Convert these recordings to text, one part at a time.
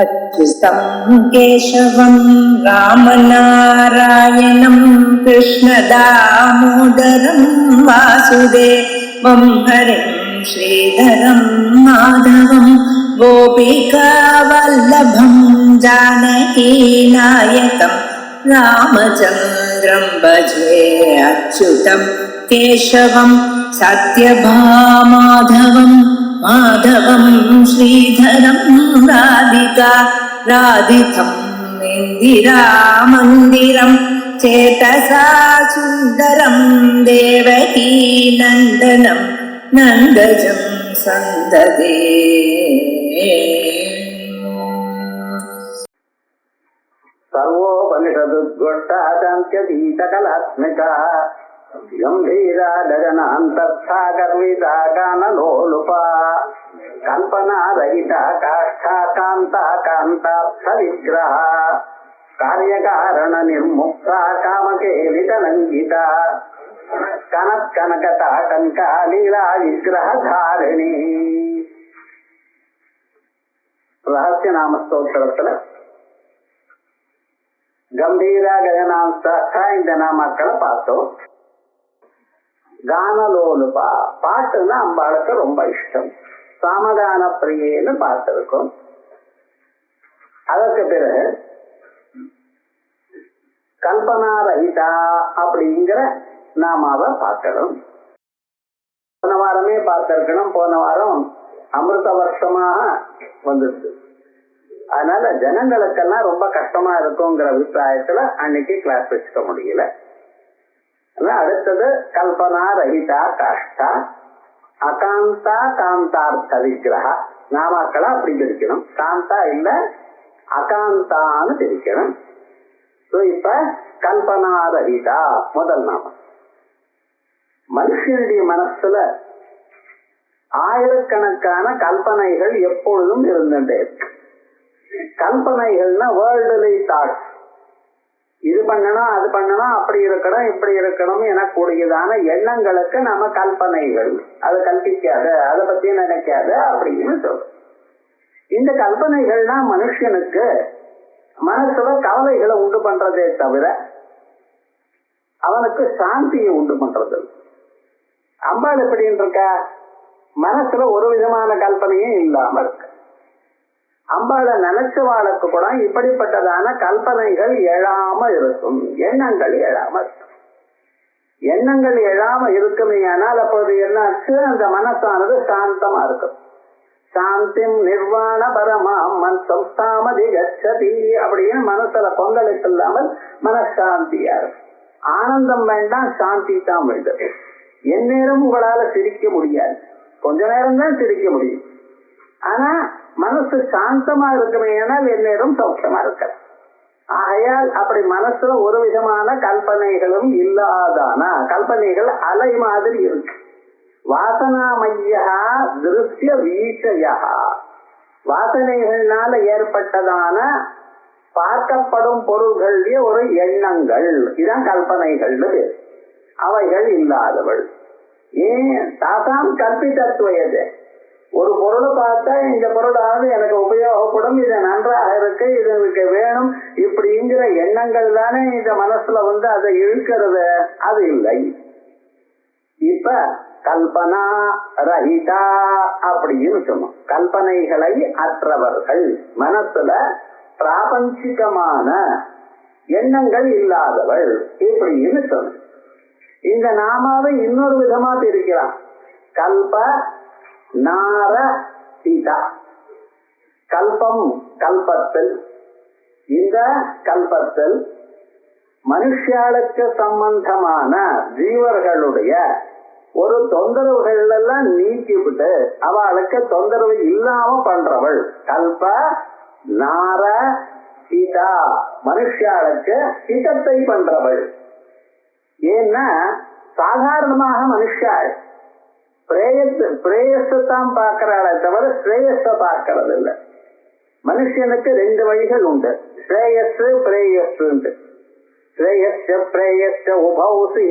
अच्युतं केशवं रामनारायणं कृष्णदामोदरं वासुदेवं हरिं श्रीधरं माधवं गोपिकावल्लभं जानकीनायकं रामचन्द्रं भजे अच्युतं केशवं सत्यभामाधवं माधवं श्रीधरं राधिका राधितं इन्दिरामन्दिरं चेतसा सुन्दरं देवकी नन्दनं नन्दजं सन्ददे सर्वोपनिषदुद्घोष्टाचान्त्यतीतकलात्मिका गंभीरा गगनान्तस्था गर्विता गानलोलुपा कल्पना रहिता काष्ठा कांता कांतार्थविग्रह कार्यकारण निर्मुक्ता कामकेलितनंगिता कनकताटंका लीला विग्रहधारिणी रहस्य नाम स्तोत्रத்துல கம்பீரா ககனாந்தா இந்த நாமக்களை பார்த்தோம். கானலோலுபா பாட்டுன்னா அம்பாளுக்கு ரொம்ப இஷ்டம். சாமகான பிரியன்னு பார்த்திருக்கோம். அதற்கு பிறகு கல்பனா ரஹிதா அப்படிங்கிற நாமாவை பார்க்கணும். போன வாரமே பார்த்திருக்கணும். போன வாரம் அமிர்த வருஷமாக வந்துச்சு. அதனால ஜனங்களுக்கெல்லாம் ரொம்ப கஷ்டமா இருக்குங்கிற அபிப்பிராயத்துல அன்னைக்கு கிளாஸ் வச்சுக்க முடியல. அடுத்தது கல்பனா ரஹிதா காஷ்டா அகாந்தா காந்தார்த்த விக்கிரகா நாமாக்களை அப்படி பிரிக்கணும். காந்தா இல்ல அகாந்தான்னு பிரிக்கணும். இப்ப கல்பனா ரஹிதா முதல் நாமம். மனுஷனுடைய மனசுல ஆயிரக்கணக்கான கல்பனைகள் எப்பொழுதும் இருந்துட்டே இருக்கு. கல்பனைகள்னா வேர்ல்டுலி தாட்ஸ். இது பண்ணணும் அது பண்ணணும் அப்படி இருக்கணும் இப்படி இருக்கணும் எனக்கூடியதான எண்ணங்களுக்கு நம்ம கல்பனைகள். அது கல்பிக்காத அதை பத்தி நினைக்காத அப்படின்னு சொல்றோம். இந்த கல்பனைகள்னா மனுஷனுக்கு மனசுல கவலைகளை உண்டு பண்றதே தவிர அவனுக்கு சாந்தியை உண்டு பண்றது. அம்பாள் எப்படின்னு இருக்கா? மனசுல ஒரு விதமான கல்பனையும் இல்லாம இருக்கு. அம்பாளை நினைச்சவாளுக்கு கூட இப்படிப்பட்டதான கல்பனைகள் எழாம இருக்கும், எண்ணங்கள் எழாம இருக்கும். எண்ணங்கள் எழாம இருக்குமே ஆனால் அப்போது என்னாச்சு? அந்த மனசானது சாந்தமா இருக்கும். சாந்திம் நிர்வாண பரமாம் சம்ஸ்தாமதி கச்சதி அப்படின்னு மனசுல கொந்தளிப்பு இல்லாமல் மனசாந்தியா இருக்கும். ஆனந்தம் வேண்டாம், சாந்தி தான் வேண்டும். எந்நேரம் உங்களால சிரிக்க முடியாது, கொஞ்ச நேரம் தான் சிரிக்க முடியும். ஆனா மனசு சாந்தமா இருக்குமே ஆனால் எந்நேரம் சௌக்கியமா இருக்க. ஆகையால் அப்படி மனசுல ஒரு விதமான கல்பனைகளும் இல்லாதான கல்பனைகள் அலை மாதிரி இருக்கு. வாசனாமையா திருஷ்ய வீச்சையா வாசனைகள்னால ஏற்பட்டதான பார்க்கப்படும் பொருள்களுடைய ஒரு எண்ணங்கள், இதான் கல்பனைகள். அவைகள் இல்லாதவள். ஏன் தாசாம் கற்பித்தத்துவயது. ஒரு பொருளை பார்த்தா இந்த பொருளானது எனக்கு உபயோகப்படும், இது நன்றாக இருக்கு, இது எனக்கு வேணும் இப்படிங்கிற எண்ணங்கள் தானே இந்த மனசுல அதை இழுக்கிறது. அது இல்லை. இப்ப கல்பனா ரஹிதா அப்படின்னு சொன்னோம். கல்பனைகளை அற்றவர்கள், மனசுல பிராபஞ்சிகமான எண்ணங்கள் இல்லாதவள் இப்படின்னு சொன்ன. இந்த நாமாவை இன்னொரு விதமா பிரிக்கிறான். கல்ப நார சீதா. கல்பம் கல்பத்தில், இந்த கல்பத்தில் மனுஷாளுக்கு சம்பந்தமான ஜீவர்களுடைய ஒரு தொந்தரவுகள் எல்லாம் நீக்கிவிட்டு அவளுக்கு தொந்தரவு இல்லாம பண்றவள் கல்ப நார சீதா. மனுஷாளுக்கு ஹிதத்தை பண்றவள். ஏன்னா சாதாரணமாக மனுஷாள் பிரேயஸத்தான் பார்க்கிறாளே தவிர ஸ்ரேயஸ பார்க்கறது இல்லை. மனுஷனுக்கு ரெண்டு வழிகள் உண்டு, ஸ்ரேயஸ் பிரேயஸ். ஸ்ரேயஸ் பிரேயஸ் உபௌசி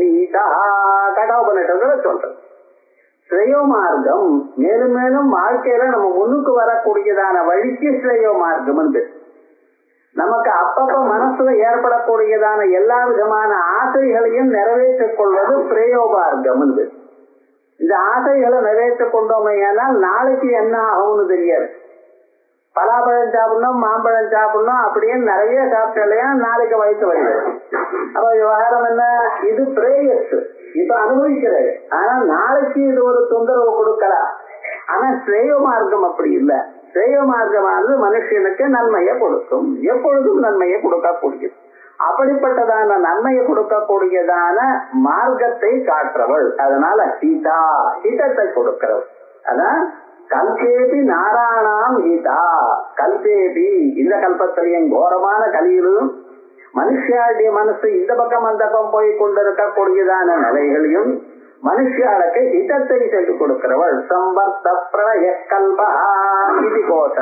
கடோபனிஷத்துல சொல்றது. ஸ்ரேயோ மார்க்கம் மேலும் மேலும் வாழ்க்கையில நம்ம முன்னுக்கு வரக்கூடியதான வழிக்கு ஸ்ரேயோ மார்க்கம் நமக்கு அப்பப்ப மனசுல ஏற்படக்கூடியதான எல்லா விதமான ஆசைகளையும் நிறைவேற்றிக் கொள்வது பிரேயோ மார்க்கம். இந்த ஆசைகளை நிறைவேற்றிக் கொண்டோமே ஆனால் நாளைக்கு என்ன ஆகும்னு தெரியாது. பலாப்பழம் சாப்பிடணும், மாம்பழம் சாப்பிடணும் அப்படின்னு நிறைய சாப்பிட்டலையா நாளைக்கு வயிற்று வலி. அப்ப விவகாரம் என்ன? இது பிரேயஸ், இப்ப அனுபவிக்கிறது. ஆனா நாளைக்கு இது ஒரு தொந்தரவு கொடுக்கலாம். ஆனா ஸ்ரேயோ மார்க்கம் அப்படி இல்லை. ஸ்ரேயோ மார்க்கமானது மனுஷனுக்கு நன்மையை கொடுக்கும், எப்பொழுதும் நன்மையை கொடுக்கக்கூடியது. அப்படிப்பட்டதான நன்மையை கொடுக்கக்கூடியதான மார்க்கத்தை காட்டுறவள். அதனால ஹிதா, ஹிதத்தை கொடுக்கிறவள். அதான் கல்பேபி நாராயணாம் ஹிதா. கல்பேபி இந்த கல்பத்திலையும் கோரமான கலியிலும் மனுஷியாளுடைய மனசு இந்த பக்கம் அந்த பக்கம் போய் கொண்டிருக்கக்கூடியதான நிலைகளையும் மனுஷியாளுக்கு ஹிதத்தை சொல்லிக் கொடுக்கிறவள். சம்பர்த்த பிரளய கல்பா இது கோஷ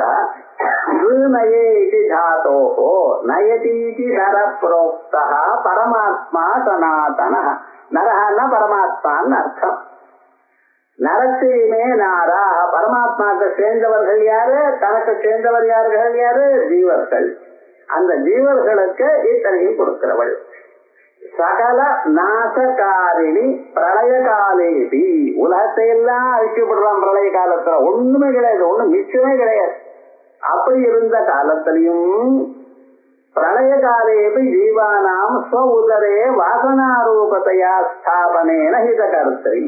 நயேதி தாதோஹோ நயதீதி நர புரோக்தா பரமாத்மா சனாதன. நரஹன்னா பரமாத்மான்னு அர்த்தம். நரசிமே நாரா, பரமாத்மாவுக்கு சேர்ந்தவர்கள் யாரு? தனக்கு சேர்ந்தவர் யார்கள்? யாரு? ஜீவர்கள். அந்த ஜீவர்களுக்கு இத்தனையும் கொடுக்கிறவள். சகல நாசகாரிணி பிரளய காலேபி, உலகத்தை எல்லாம் அழிக்கப்படுறான் பிரளய காலத்துல. ஒண்ணுமே கிடையாது, ஒண்ணும் மிச்சமே கிடையாது. அப்படி இருந்த காலத்திலையும் பிரளய காலேபி ஜீவானாம் ஸ்வ உதரே வாசனாரூபத்தையா ஸ்தாபனேன ஹித கருத்தை.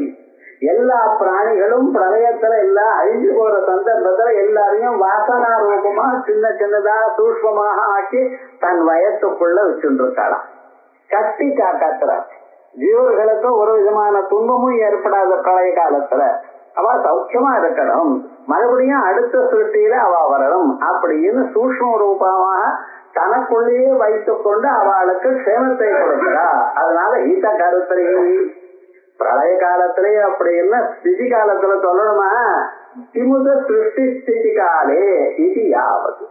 எல்லா பிராணிகளும் பிரளயத்துல எல்லாம் அழிஞ்சு போற சந்தர்ப்பத்துல எல்லாரையும் வாசனா ரூபமா சின்ன சின்னதா சூஷ்மமாக ஆக்கி தன் வயசுக்குள்ள வச்சுட்டு இருக்காளாம். கட்டி காக்காத்துற ஜீவர்களுக்கு ஒரு விதமான துன்பமும் ஏற்படாத பிரளய காலத்துல அவ சௌக்கியமா இருக்கணும், மறுபடியும் அடுத்த சிருஷ்டியில அவ வரணும் அப்படின்னு சூஷ்ம ரூபமாக தனக்குள்ளேயே வைத்துக் கொண்டு அவளுக்கு க்ஷேமத்தை கொடுக்கிறா. அதனால ஈத்த கருத்தை பிரளய காலத்திலேயே அப்படி என்ன ஸ்திதி காலத்துல சொல்லணுமா? திமுத சிருஷ்டி ஸ்திதி காலே இது யாவது.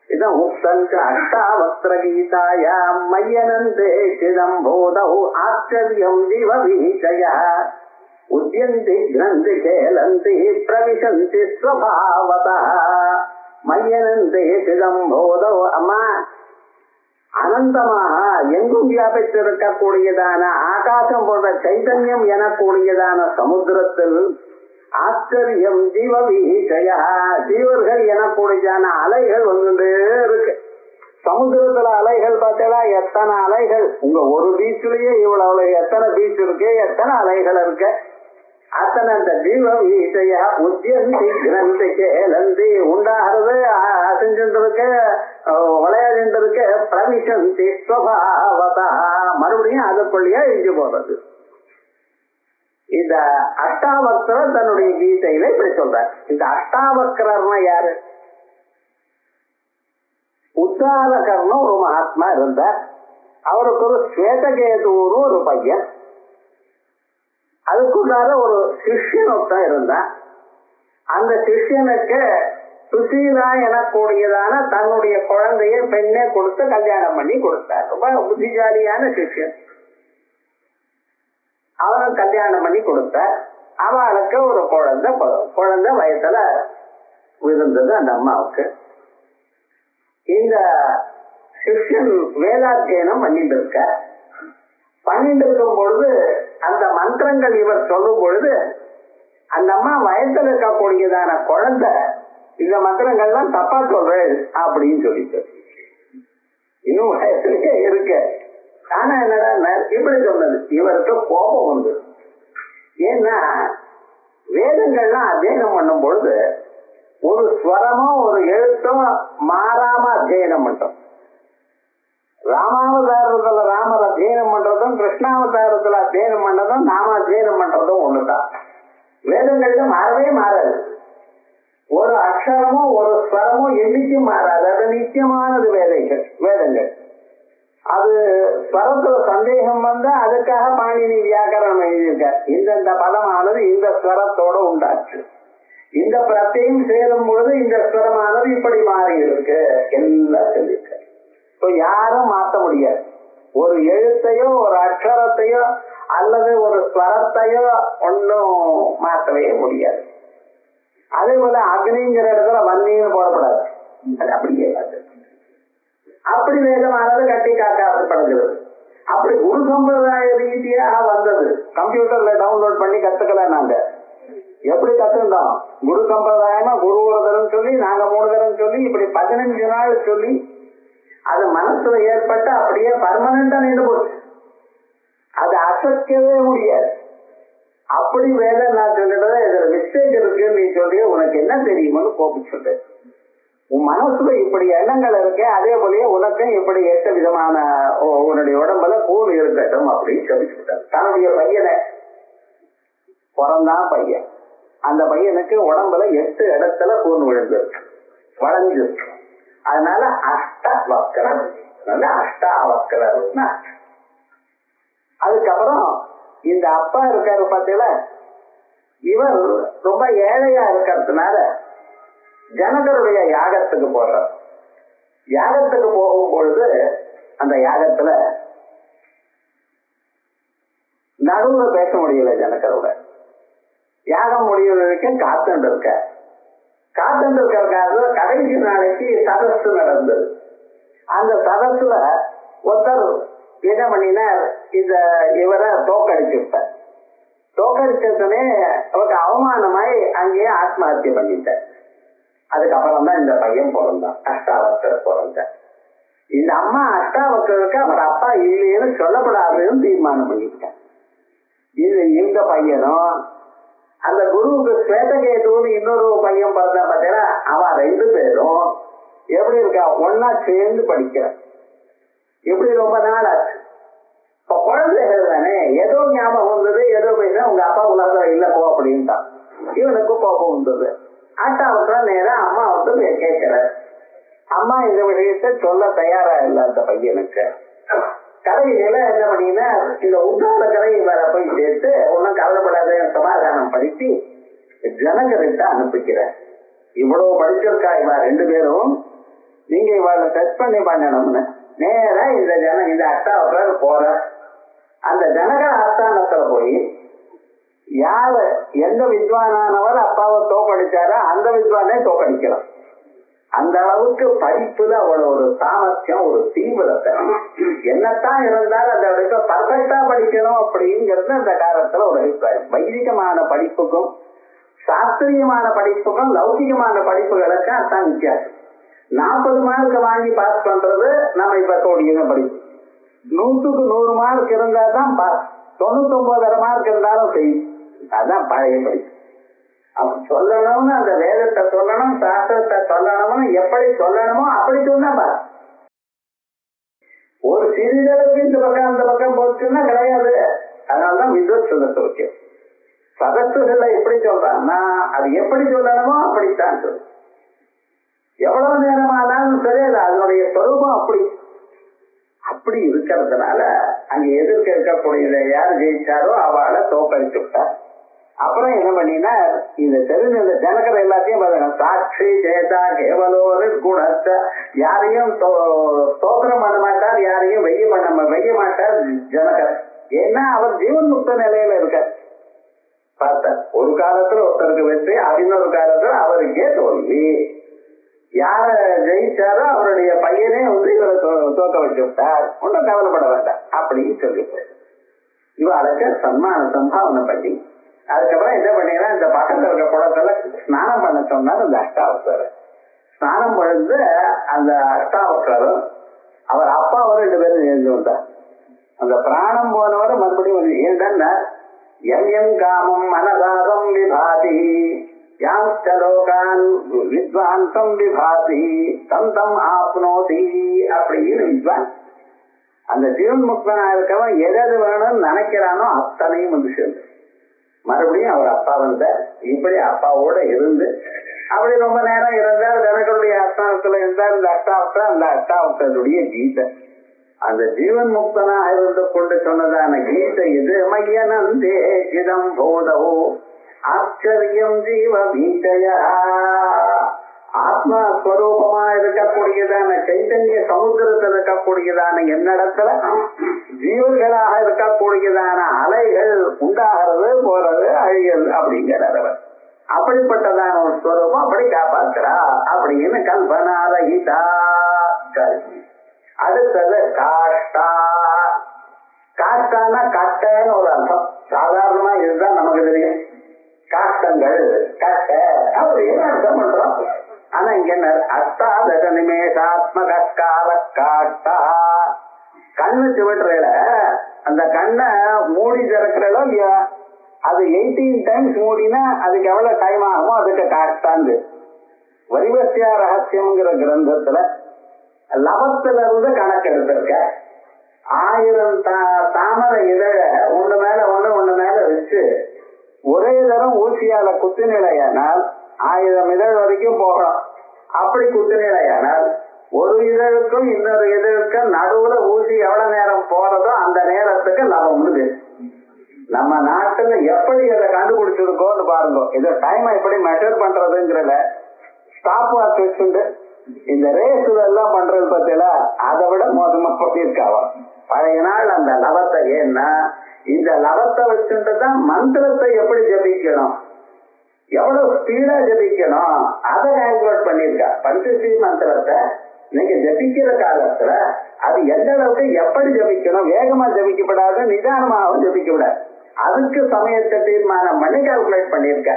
இதான் உக்தஞ்ச அஷ்டாவஸ்திர கீதாயா மையனந்தே சிதம்போதௌ ஆச்சரியம் ஜீவ விஹிதய உத்யந்தி கிரந்தி கேலந்தி பிரவிசந்தி ஸ்வபாவதः. மையனந்தே சிதம்போதௌ, அம்மா அனந்தமாக எங்கும் வியாபித்திருக்கக்கூடியதான ஆகாசம் போன்ற சைதன்யம் எனக்கூடியதான சமுத்திரத்தில் ஆச்சரியம் ஜீவ விஹிதய, ஜீவர்கள் எனக்கூடியதான அலைகள் வந்துட்டே இருக்கு. சமுத்திரத்துல அலைகள் பார்த்தா எத்தனை அலைகள், உங்க ஒரு பீச்சிலேயே இவ்வளவு எத்தனை பீச் இருக்கு, எத்தனை அலைகள் இருக்கு. அத்தனை அந்த ஜீவ விஹிதய உத்யந்தி கிரந்தி கேலந்தி உண்டாகிறது, அசைஞ்சுட்டு இருக்கு, விளையாடிட்டு இருக்கு. பிரவிசந்தி ஸ்வபாவதா, மறுபடியும் அதுக்குள்ளேயே இஞ்சு போறது. இந்த அஷ்டாவக்ரர் தன்னுடைய கீதையில இப்படி சொல்றார். இந்த அஷ்டாவக்ரர்னா யாரு? உத்தாலகர்னு ஒரு மகாத்மா இருந்தார். அவருக்கு ஒரு ஸ்வேதகேதுன்னு ஒரு பையன், அதுக்குள்ளார ஒரு சிஷ்யன் ஒருத்தன் இருந்தான். அந்த சிஷ்யனுக்கு சுசீலா எனக்கூடியதான தன்னுடைய குழந்தைய பெண்ணே கொடுத்து கல்யாணம் பண்ணி கொடுத்தார். ரொம்ப புத்திசாலியான சிஷ்யன். அவனும் கல்யாணம் பண்ணி கொடுத்த அவளுக்கு ஒரு குழந்தை வயசுல இருந்தது அந்த அம்மாவுக்கு. இந்த சிஷ்யன் வேதாத்தியனம் பண்ணிட்டு இருக்க. பண்ணிட்டு இருக்கும் பொழுது அந்த மந்திரங்கள் இவர் சொல்லும் பொழுது அந்த அம்மா வயசுல இருக்கக்கூடியதான குழந்தை இந்த மந்திரங்கள்லாம் தப்பா சொல்றேன் அப்படின்னு சொல்லிட்டு இன்னும் வயசுலயே இருக்கு. ஆனா என்னடா இப்படி சொன்னது, இவருக்கு கோபம் உண்டு. ஏன்னா வேதங்கள்லாம் அத்தியனம் பண்ணும் பொழுது ஒரு ஸ்வரமோ ஒரு எழுத்தோ மாறாம அத்தியனம் பண்றோம். ராமாவதாரத்துல ராமர் அத்தியனம் பண்றதும் கிருஷ்ணாவதாரத்துல அத்தியனம் பண்றதும் நாம அத்தியனம் பண்றதும் ஒண்ணுதான். வேதங்கள்ல மாறவே மாறாது. ஒரு அக்ஷரமோ ஒரு ஸ்வரமோ என்னைக்கும் மாறாது. அது நிச்சயமானது வேதங்கள். அது ஸ்வரத்துல சந்தேகம் வந்தா அதுக்காக பாணினி வியாக்கரணம் எழுதியிருக்க. இந்த பதமானது இந்த ஸ்வரத்தோட உண்டாச்சு, இந்த பிரத்தையும் சேரும் பொழுது இந்த ஸ்வரமானது இப்படி மாறி இருக்கு எல்லாம் சொல்லியிருக்க. யாரும் மாற்ற முடியாது. ஒரு எழுத்தையோ ஒரு அக்ஷரத்தையோ அல்லது ஒரு ஸ்வரத்தையோ ஒன்னும் மாற்றவே முடியாது. அதே போல அக்னிங்கிற இடத்துல வன்னின்னு போடக்கூடாது, அது அப்படியே அப்படி வேதமானது கட்டி காக்கப்படுகிறது. அப்படி குரு சம்பிரதாய ரீதியாக வந்தது. கம்ப்யூட்டர்ல டவுன்லோட் பண்ணி கத்துக்கல. நாங்க எப்படி கத்துக்கிட்டோம்? குரு சம்பிரதாயமா குரு ஒரு தரம் சொல்லி, நாங்க 3 தரம் சொல்லி, இப்படி 15 நாள் சொல்லி அது மனசுல ஏற்பட்டு அப்படியே பர்மனண்டா நின்று போச்சு. அது அசைக்கவே முடியாது. அப்படி வேதம் நான் சொல்லிட்டு இதுல மிஸ்டேக் இருக்குன்னு நீ சொல்லி உனக்கு என்ன தெரியுமோன்னு கோபிச்சுட்டு, உன் மனசுல இப்படி எண்ணங்கள் இருக்கே, அதே போலயே உனக்கும் இப்படி 8 விதமான உன்னுடைய உடம்புல கூண் இருக்கட்டும் அப்படின்னு சொல்லிச்சுட்டார். தன்னுடைய பையனை பிறந்தான் பையன், அந்த பையனுக்கு உடம்புல 8 இடத்துல கூண் விழுந்திருக்கு, வளைஞ்சிருக்கு. அதனால அஷ்டவக்கரம், அஷ்டாவக்கரம்னா. அதுக்கப்புறம் இந்த அப்பா இருக்காரு பார்த்தீங்களா, இவர் ரொம்ப ஏழையா இருக்கிறதுனால ஜனகருடைய யாகத்துக்கு போறார். யாகத்துக்கு போகும் பொழுது அந்த யாகத்துல நடுவுல பேச முடியல ஜனகரோட. யாகம் முடிவதற்கும் காத்துட்டு இருக்கிறக்காக கடைசி நாளைக்கு சதசு நடந்தது. அந்த சதசுல ஒருத்தர் என்ன பண்ணினார், இவரை தோக்கடிச்சுட்டார். தோக்கடிச்சதுமே அவருக்கு அவமானமாய் அங்கேயே ஆத்மஹத்தியை பண்ணிட்டார். அதுக்கப்புறம் தான் இந்த பையன் பிறந்தான், அஷ்டாவக்கர் பிறந்தார். இந்த அம்மா அஷ்டாவக்கருக்கு அவர் அப்பா இல்லைன்னு சொல்லப்படாதுன்னு தீர்மானம் பண்ணிட்டார். இந்த பையனும் அந்த குருவுக்கு ஸ்வேதகேதுன்னு இன்னொரு பையன் பிறந்தா பார்த்தீங்கன்னா, அவன் 2 பேரும் எப்படி இருக்கா, ஒன்னா சேர்ந்து படிக்கிற. இப்படி ரொம்ப நாள் ஆச்சு. இப்ப குழந்தைகள் தானே, ஏதோ ஞாபகம் வந்தது, ஏதோ போய் உங்க அப்பா உலகம் இல்ல போ அப்படின்ட்டான். இவனுக்கு கோபம் வந்தது. அட்டாவுக்கு நேரம் அம்மா வந்து கேட்கிற. அம்மா இந்த விஷயத்த சொல்ல தயாரா இல்லை அந்த பையனுக்கு. கதையில என்ன பண்ணினா, இந்த உத்தார கதை வேற போய் சேர்த்து ஒன்னும் கவலைப்படாத சமாதானம் படிச்சு ஜனகர்கிட்ட அனுப்பிக்கிற. இவ்வளவு படிச்சிருக்கா இவ 2 பேரும், நீங்க இவளை டச் பண்ணி பண்ணணும்னு நேரா இந்த அட்டாவுக்கு போற. அந்த ஜனகர் ஆஸ்தானத்துல போய் யாரு எந்த வித்வானானவர் அப்பாவை தோக்கடிச்சாரோ அந்த வித்வானே தோக்கடிக்கலாம். அந்த அளவுக்கு படிப்புல அவ்வளவு ஒரு சாமர்த்தியம், ஒரு தீவிரத்தை. என்னத்தான் இருந்தாலும் அந்த அளவுக்கு பர்ஃபெக்டா படிக்கணும் அப்படிங்கிறது அந்த காலத்துல ஒரு அபிப்பிராயம். வைதிகமான படிப்புக்கும் சாஸ்திரியமான படிப்புக்கும் லௌகிகமான படிப்புகளுக்கு அதான் வித்தியாசம். 40 மார்க் வாங்கி பாஸ் பண்றது நம்ம இப்ப கூடிய படிப்பு. 100க்கு 100 மார்க் இருந்தா தான் பாஸ். 99 மார்க் இருந்தாலும் செய்யும். அதான் பழைய படிப்பு. அப்ப சொல்லணும்னு அந்த வேதத்தை சொல்லணும், சாஸ்திரத்தை சொல்லணும்னு எப்படி சொல்லணுமோ அப்படி சொன்னா பாஸ். ஒரு சிறிதளவுக்கு இந்த பக்கம் அந்த பக்கம் போச்சுன்னா கிடையாது. அதனாலதான் வித்வத் சொல்லத்தை வைக்கும். சதத்துகளை எப்படி சொல்றாங்கன்னா அது எப்படி சொல்லணுமோ அப்படித்தான் சொல்லு. எவ்வளவு நேரமானாலும் சரி, அது அதனுடைய சொரூபம் அப்படி இருக்கிறதுனால அங்க எதிர்க்க இருக்கக்கூடியதை யார் ஜெயிச்சாரோ அவளை தோக்கடிச்சு விட்டார். அப்புறம் என்ன பண்ணினா, இந்த தெரிஞ்ச இந்த ஜனகர் எல்லாத்தையும் சாட்சி சேதா கேவலோரு குணத்த, யாரையும் ஸ்தோத்திரம் பண்ண மாட்டார், யாரையும் வெய்ய மாட்டார் ஜனகர். ஏன்னா அவர் ஜீவன் முக்த நிலையில இருக்க பார்த்தார். ஒரு காலத்துல ஒருத்தருக்கு வெற்றி, இன்னொரு காலத்துல அவருக்கே தோல்வி. யார ஜெயிச்சாரோ அவருடைய பையனே இவரை தோக்க வச்சு விட்டார், ஒன்றும் கவலைப்பட வேண்டாம் அப்படின்னு சொல்லிட்டு இவளுக்கு சன்மான சம்பாவனை பண்ணி அதுக்கப்புறம் என்ன பண்ணீங்கன்னா, இந்த பக்கத்துல இருக்க குளத்துல ஸ்நானம் பண்ண சொன்னார். அந்த அஷ்டாவக்கர் ஸ்நானம் பண்ணது. அந்த அஷ்டாவக்கரும் அவர் அப்பாவும் 2 பேரும் எழுந்து வந்தார். அந்த பிராணம் போனவர் மறுபடியும் ஏன்னா எம் காமம் மனதாகம் விபாதி யாங்கலோகான் வித்வான்சம் விபாதி தந்தம் ஆப்னோதி அப்படின்னு வித்வான். அந்த ஜீவன் முக்தனா இருக்கவன் எது வேணும்னு நினைக்கிறானோ அத்தனையும் வந்து சேர்ந்து மறுபடியும் அவர் அப்பா வந்தார். இப்படி அப்பாவோட இருந்து அப்படி ரொம்ப நேரம் இருந்தார். ஜனங்களுடைய அஸ்தானத்துல இருந்தார். இந்த அஷ்டாவக்கர், அந்த அஷ்டாவக்கருடைய கீதை, அந்த ஜீவன் முக்தனாக இருந்து கொண்டு சொன்னதான கீதை இது. மையனந்தே சிதம் போதவோ ஆச்சரியம் ஜீவ பீஜயா. ஆத்மஸ்வரூபமா இருக்கக்கூடியதான சைத்தன்ய சமுத்திரத்தில் இருக்கக்கூடியதான என்னிடத்துல ஜீவர்களாக இருக்கக்கூடியதான அலைகள் உண்டாகிறது போறது அழிகிறது அப்படிங்கிறவர். அப்படிப்பட்டதான ஒரு ஸ்வரூபம் அப்படி காப்பாத்துறா அப்படின்னு கல்பனாரகிதா. அடுத்தது காஷ்டா. காஷ்டானா கட்டைன்னு ஒரு அர்த்தம். சாதாரணமா இதுதான் நமக்கு தெரியும், காஷ்டங்கள் கட்டை அப்படின்னு அர்த்தம் பண்றோம். ஆனா இங்க என்ன, அஷ்டாதச நிமேஷாத்மக கால காஷ்டா. கண்ணு சிவட்டுறையில அந்த கண்ணை மூடி திறக்கிறதோ இல்லையா, அது 18 டைம்ஸ் மூடினா அதுக்கு எவ்வளவு டைம் ஆகுமோ அதுக்கு காஷ்டாந்து. வைவஸ்யா ரகசியம்ங்கிற கிரந்தத்துல லவத்துல இருந்து கணக்கு எடுத்திருக்க. 1000 தாமரை இதழ ஒண்ணு மேல வச்சு ஒரே தரம் ஊசியால குத்துநிலையானால் 1000 இதழ் வரைக்கும் போகலாம். அப்படி குத்துநிலையானால் ஒரு இதழுக்கும் இன்னொரு இதழுக்கும் நடுவுல ஊசி எவ்வளவு நேரம் போறதோ அந்த நேரத்துக்கு லவம்னு. நம்ம நாட்டுல எப்படி அதை கண்டுபிடிச்சிருக்கோன்னு பாருங்க. இத டைம் எப்படி மெஷர் பண்றதுங்கிறத ஸ்டாப் வாட்ச் வச்சுண்டு இந்த ரேஸ்ல எல்லாம் பண்றது பத்தியில அதை விட மோசமா பண்ணியிருக்காவா. பழைய நாள் அந்த லவத்தை, ஏன்னா இந்த லவத்தை வச்சுட்டுதான் மந்திரத்தை எப்படி ஜபிக்கணும், எவ்வளவு ஸ்பீடா ஜபிக்கணும் அதை கால்குலேட் பண்ணிருக்கா. பஞ்சஸ்ரீ மந்திரத்தை நீங்க ஜபிக்கிற காலத்துல அது எந்த அளவுக்கு எப்படி ஜபிக்கணும், வேகமா ஜபிக்கப்படாது, நிதானமாகவும் ஜபிக்கப்படாது, அதுக்கு சமயத்தை தீர்மானம் பண்ணி கால்குலேட் பண்ணிருக்க.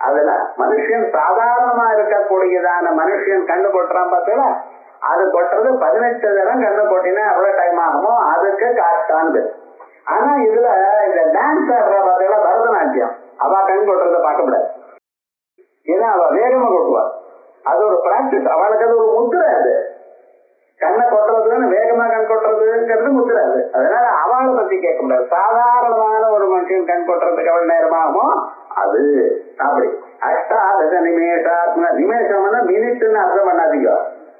அதுல மனுஷன் சாதாரணமா இருக்கக்கூடியதான மனுஷன் கண்ணு கொட்டுறான் பார்த்தீங்களா, அது கொட்டுறது 18 தரம் கண்ணு கொட்டினா எவ்வளவு டைம் ஆகுமோ அதுக்கு காஷ்டாந்து. ஆனா இதுல இந்த டான்ஸ் ஆடுற பார்த்தீங்களா, பரதநாட்டியம், அவ கண் கொட்டுறத பார்க்கப்படாது. ஏன்னா அவ வேகமா கொட்டுவா, அது ஒரு பிராக்டிஸ், அவளுக்கு அது ஒரு முத்திரை. அது கண்ணை கொட்டுறதுன்னு வேகமா கண் கொட்டுறதுங்கிறது முத்திரை. அது அதனால அவளை பத்தி கேட்க முடியாது. சாதாரணமான ஒரு மனுஷன் கண் கொட்டுறதுக்கு எவ்வளவு நேரமாகுமோ அது அப்படி. அஷ்டாதச நிமேஷாத்ம, நிமேஷம்னா மினிட்னு அர்த்தம் பண்ணாதீங்க.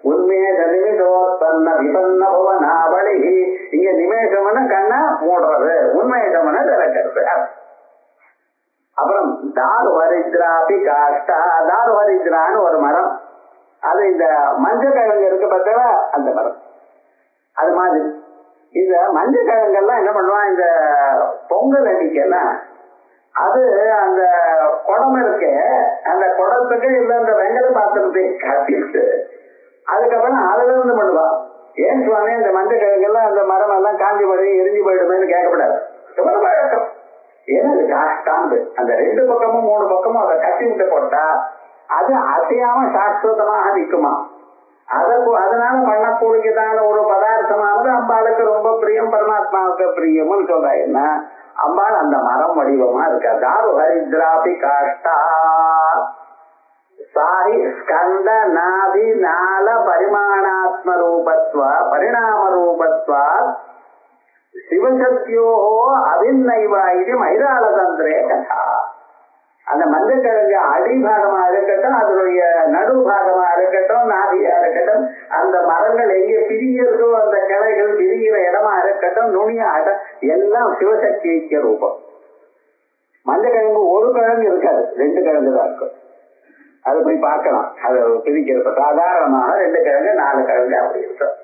உண்மேஷ நிமிஷோத்பன்ன விபன்ன புவனாவளி. இங்க நிமேஷம்னா கண்ணை மூடுறது, உண்மேஷம்னா திறக்கிறது. அப்புறம் தாருஹரித்ராபி காஷ்டா. தாருஹரித்ரான்னு ஒரு மரம், அது இந்த மஞ்சள் கிழங்கு இருக்கு பார்த்தா அந்த மரம். அது மாதிரி இந்த மஞ்சள் கிழங்கெல்லாம் என்ன பண்ணுவான், இந்த பொங்கல் அன்னைக்கெல்லாம் அது அந்த குடம் இருக்கு, அந்த குடத்துக்கு இல்ல இந்த வெங்கல பாத்திரத்தை கட்டிட்டு அதுக்கப்புறம் அதுல இருந்து பண்ணுவா. ஏன் சுவாமி இந்த மஞ்சள் கிழங்கெல்லாம் அந்த மரம் எல்லாம் காஞ்சி போய் எரிஞ்சு போயிடுமேன்னு கேட்கப்படாது. வழக்கம். ஏன்னா அது காஷ்டாந்து. அந்த 2 பக்கமும் 3 பக்கமும் அதை கட்டி விட்டு போட்டா அது அசையாம சாஸ்வதமாக நிற்குமா. அதனால பண்ணக்கூடியதான ஒரு பதார்த்தமானது அம்பாளுக்கு ரொம்ப பிரியம், பரமாத்மாவுக்கு பிரியம்னு சொல்றா. என்ன அம்பாள் அந்த மரம் வடிவமா இருக்கா. தாருஹரித்ராபி காஷ்டா. சாரி ஸ்கந்த நாதி நால பரிமாணாத்ம ரூபத்வா பரிணாம ரூபத்வா சிவசக்தியோ அபிநைவா இது மைராளதந்திரே கதா. அந்த மஞ்சக்கிழங்கு அடிபாகமா இருக்கட்டும், அதனுடைய நடுபாகமா இருக்கட்டும், நாதியா இருக்கட்டும், அந்த மரங்கள் எங்கே பிரிகிறதோ அந்த கிளைகள் பிரிகிற இடமா இருக்கட்டும், நுனியாக எல்லாம் சிவசக்தி ஐக்கிய ரூபம். மஞ்சக்கிழங்கு ஒரு கிழங்கு இருக்காது, 2 கிழங்கு தான் இருக்கும். அது போய் பார்க்கலாம். அது பிரிக்கிறது சாதாரணமாக 2 கிழங்கு 4 கிழங்கு அப்படி இருக்கும்.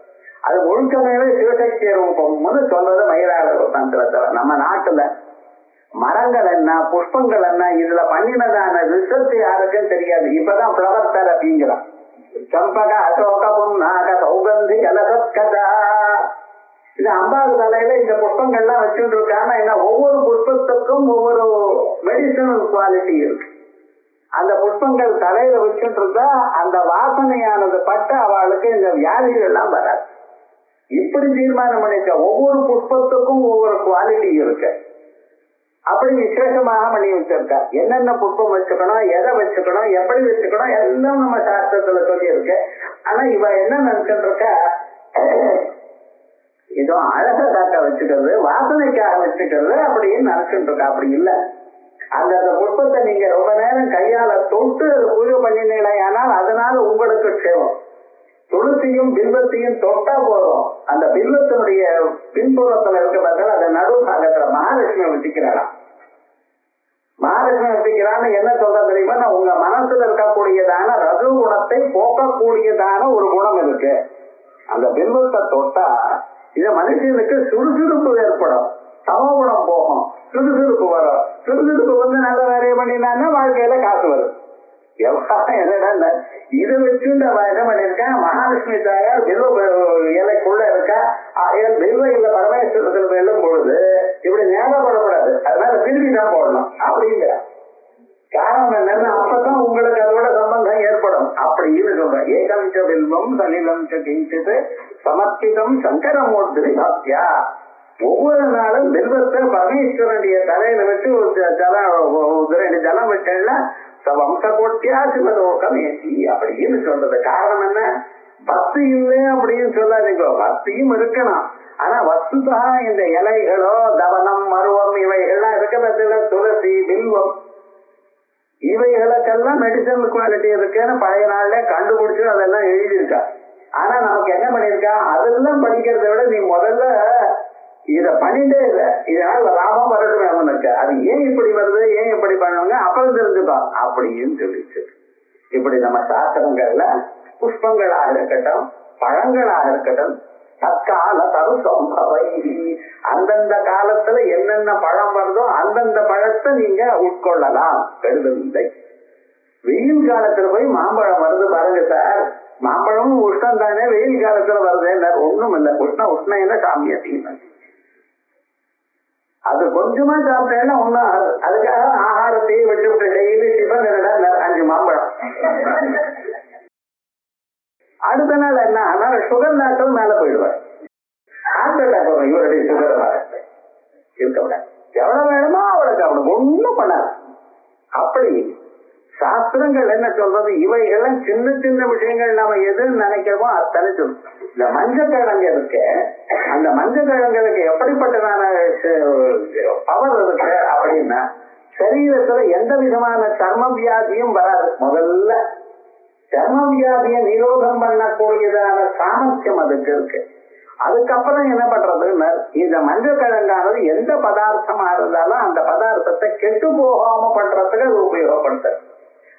அது முழுக்கமே சிவசக்தி ரூபம்னு சொல்றது மயிலாள தந்திரத்துல. நம்ம நாட்டுல மரங்கள் என்ன, புஷ்பங்கள் என்ன, இதுல பண்ணினதான ரிசல்ட் யாருக்கும் தெரியாது. இப்பதான் பிளவர் தெரப்பிங்கிறான். சம்பக அசோக புன்னாக சௌகந்தி கலசத்கதா. இது அம்பாள் தலையில இந்த புஷ்பங்கள்லாம் வச்சுட்டு இருக்காம என்ன, ஒவ்வொரு புஷ்பத்துக்கும் ஒவ்வொரு மெடிசனல் குவாலிட்டி இருக்கு. அந்த புஷ்பங்கள் தலையில வச்சுட்டு இருந்தா அந்த வாசனையானது பட்டு அவளுக்கு இந்த வியாதிகள் எல்லாம் வராது. இப்படி தீர்மானம் பண்ணிக்க. ஒவ்வொரு புஷ்பத்துக்கும் ஒவ்வொரு குவாலிட்டி இருக்கு. அப்படி விசேஷமாக பண்ணி வச்சிருக்கா. என்னென்ன புஷ்பம் வச்சுக்கணும், எதை வச்சுக்கணும், எப்படி வச்சுக்கணும், எல்லாம் நம்ம சாஸ்திரத்துல சொல்லி இருக்கு. ஆனா இவ என்ன நினைச்சுட்டு இருக்கா, இதோ அழகாக்க வச்சுக்கிறது, வாசனைக்காக வச்சுக்கிறது அப்படின்னு நினைச்சுட்டு இருக்கா. அப்படி இல்லை. அந்த புஷ்பத்தை நீங்க ரொம்ப நேரம் கையால தொட்டு பூஜை பண்ணினீங்களேயானால் அதனால உங்களுக்கு க்ஷேமம். துளசியும் பில்வத்தையும் தொட்டா போதும். அந்த பில்வத்தினுடைய பின்புறத்துல இருக்க பார்த்தால் அந்த நடுபாகத்துல மகாலட்சுமி வச்சுக்கிறாளா. மகாலட்சுமி வச்சுக்கிறான்னு என்ன சொல்ற தெரியுமா, உங்க மனசுல இருக்கக்கூடியதான ரகு குணத்தை போக்கக்கூடியதான ஒரு குணம் இருக்கு. அந்த பில்வத்தை தொட்டா இத மனுஷனுக்கு சுறுசுறுப்பு ஏற்படும், சமகுணம் போகும், சுறுசுறுப்பு வரும். சுறுசுறுப்பு வந்து நல்ல வேலையை பண்ணினான்னா வாழ்க்கையில காசு வரும். எவ்வளவு என்னடா இதை வச்சு என்ன பண்ணிருக்கேன், மகாலட்சுமி தாயார் வில்வ இலைக்குள்ள இருக்கா, வில்வ இல்ல பரமேஸ்வரத்துல வெல்லும் பொழுது இப்படி ஞாபகப்படக்கூடாது, அதனால திரும்பி தான் போடணும் அப்படிங்கிற காரணம் என்னன்னா அப்பதான் உங்களுக்கு அதோட சம்பந்தம் ஏற்படும் அப்படின்னு சொல்றேன். ஏகம்ச வில்வம் சலிலம் கிஞ்சித் சமர்ப்பிதம் சங்கரமூர்த்தி பக்தியா. ஒவ்வொரு நாளும் வில்வத்தை பரமேஸ்வரனுடைய தலையில வச்சு ஒரு 2 ஜலம் விட்டேன்னா வம்ச கோட்டியா சிவலோகம் ஏற்றி அப்படின்னு சொல்றது. காரணம் என்ன, பக்தி இல்லை அப்படின்னு சொல்லாதீங்க, பக்தியும் இருக்கணும். ஆனா வஸ்துதா இந்த இலைகளோ தவனம் மருவம் இவைகள்லாம் இருக்கிறதுல துளசி வில்வம் இவைகளுக்கெல்லாம் மெடிசன் குவாலிட்டி இருக்குன்னு பழைய நாள்ல கண்டுபிடிச்சு அதெல்லாம் எழுதியிருக்கா. ஆனா நமக்கு என்ன பண்ணிருக்கா, அதெல்லாம் படிக்கிறத விட நீ முதல்ல இத பண்ணிட்டே இல்லை, இதனால லாபம் வரட்டும் அவனுக்கு, அது ஏன் இப்படி வருது, ஏன் இப்படி பண்ணுவாங்க அப்புறம் தெரிஞ்சுக்கோ அப்படின்னு சொல்லிச்சு. இப்படி நம்ம சாஸ்திரங்கள்ல புஷ்பங்களாக இருக்கட்டும், பழங்களாக இருக்கட்டும், தற்கால தருசம்பவை, அந்தந்த காலத்துல என்னென்ன பழம் வருதோ அந்தந்த பழத்தை நீங்க உட்கொள்ளலாம், கெடுதல். வெயில் காலத்துல போய் மாம்பழம் வருது பாருங்க சார், மாம்பழமும் உஷ்ணம் தானே, வெயில் காலத்துல வருது ஒண்ணும் இல்லை, உஷ்ணம் என்ன சாமி அப்படின்னா அது கொஞ்சமா சாப்பிட்டேன்னா ஒண்ணும் ஆகாது. அதுக்காக ஆகாரத்தையே விட்டு டெய்லி டிஃபன் 5 மாம்பழம். அடுத்த நாள் என்ன ஆனா சுகர் டாக்டர் மேல போயிடுவார், ஹார்ட் அட்டாக் வரும், இவருடைய சுகர் இருக்க எவ்வளவு வேணுமோ அவளுக்கு அவனுக்கு ஒண்ணும் பண்ணாது. அப்படி சாஸ்திரங்கள் என்ன சொல்றது, இவைகள்லாம் சின்ன சின்ன விஷயங்கள் நாம எதுன்னு நினைக்கிறோமோ அத்தனை சொல்லும். இந்த மஞ்சக்கிழங்கு இருக்கு, அந்த மஞ்சக்கிழங்குக்கு எப்படிப்பட்டதான பவர் இருக்கு அப்படின்னா சரீரத்துல எந்த விதமான சர்ம வியாதியும் வராது. முதல்ல சர்ம வியாதியை நிரோதம் பண்ணக்கூடியதான சாமர்த்தியம் அதுக்கு இருக்கு. அதுக்கப்புறம் என்ன பண்றதுன்னு இந்த மஞ்சக்கிழங்கானது எந்த பதார்த்தமா இருந்தாலும் அந்த பதார்த்தத்தை கெட்டு போகாம பண்றதுக்கு அது உபயோகப்படுத்துறது.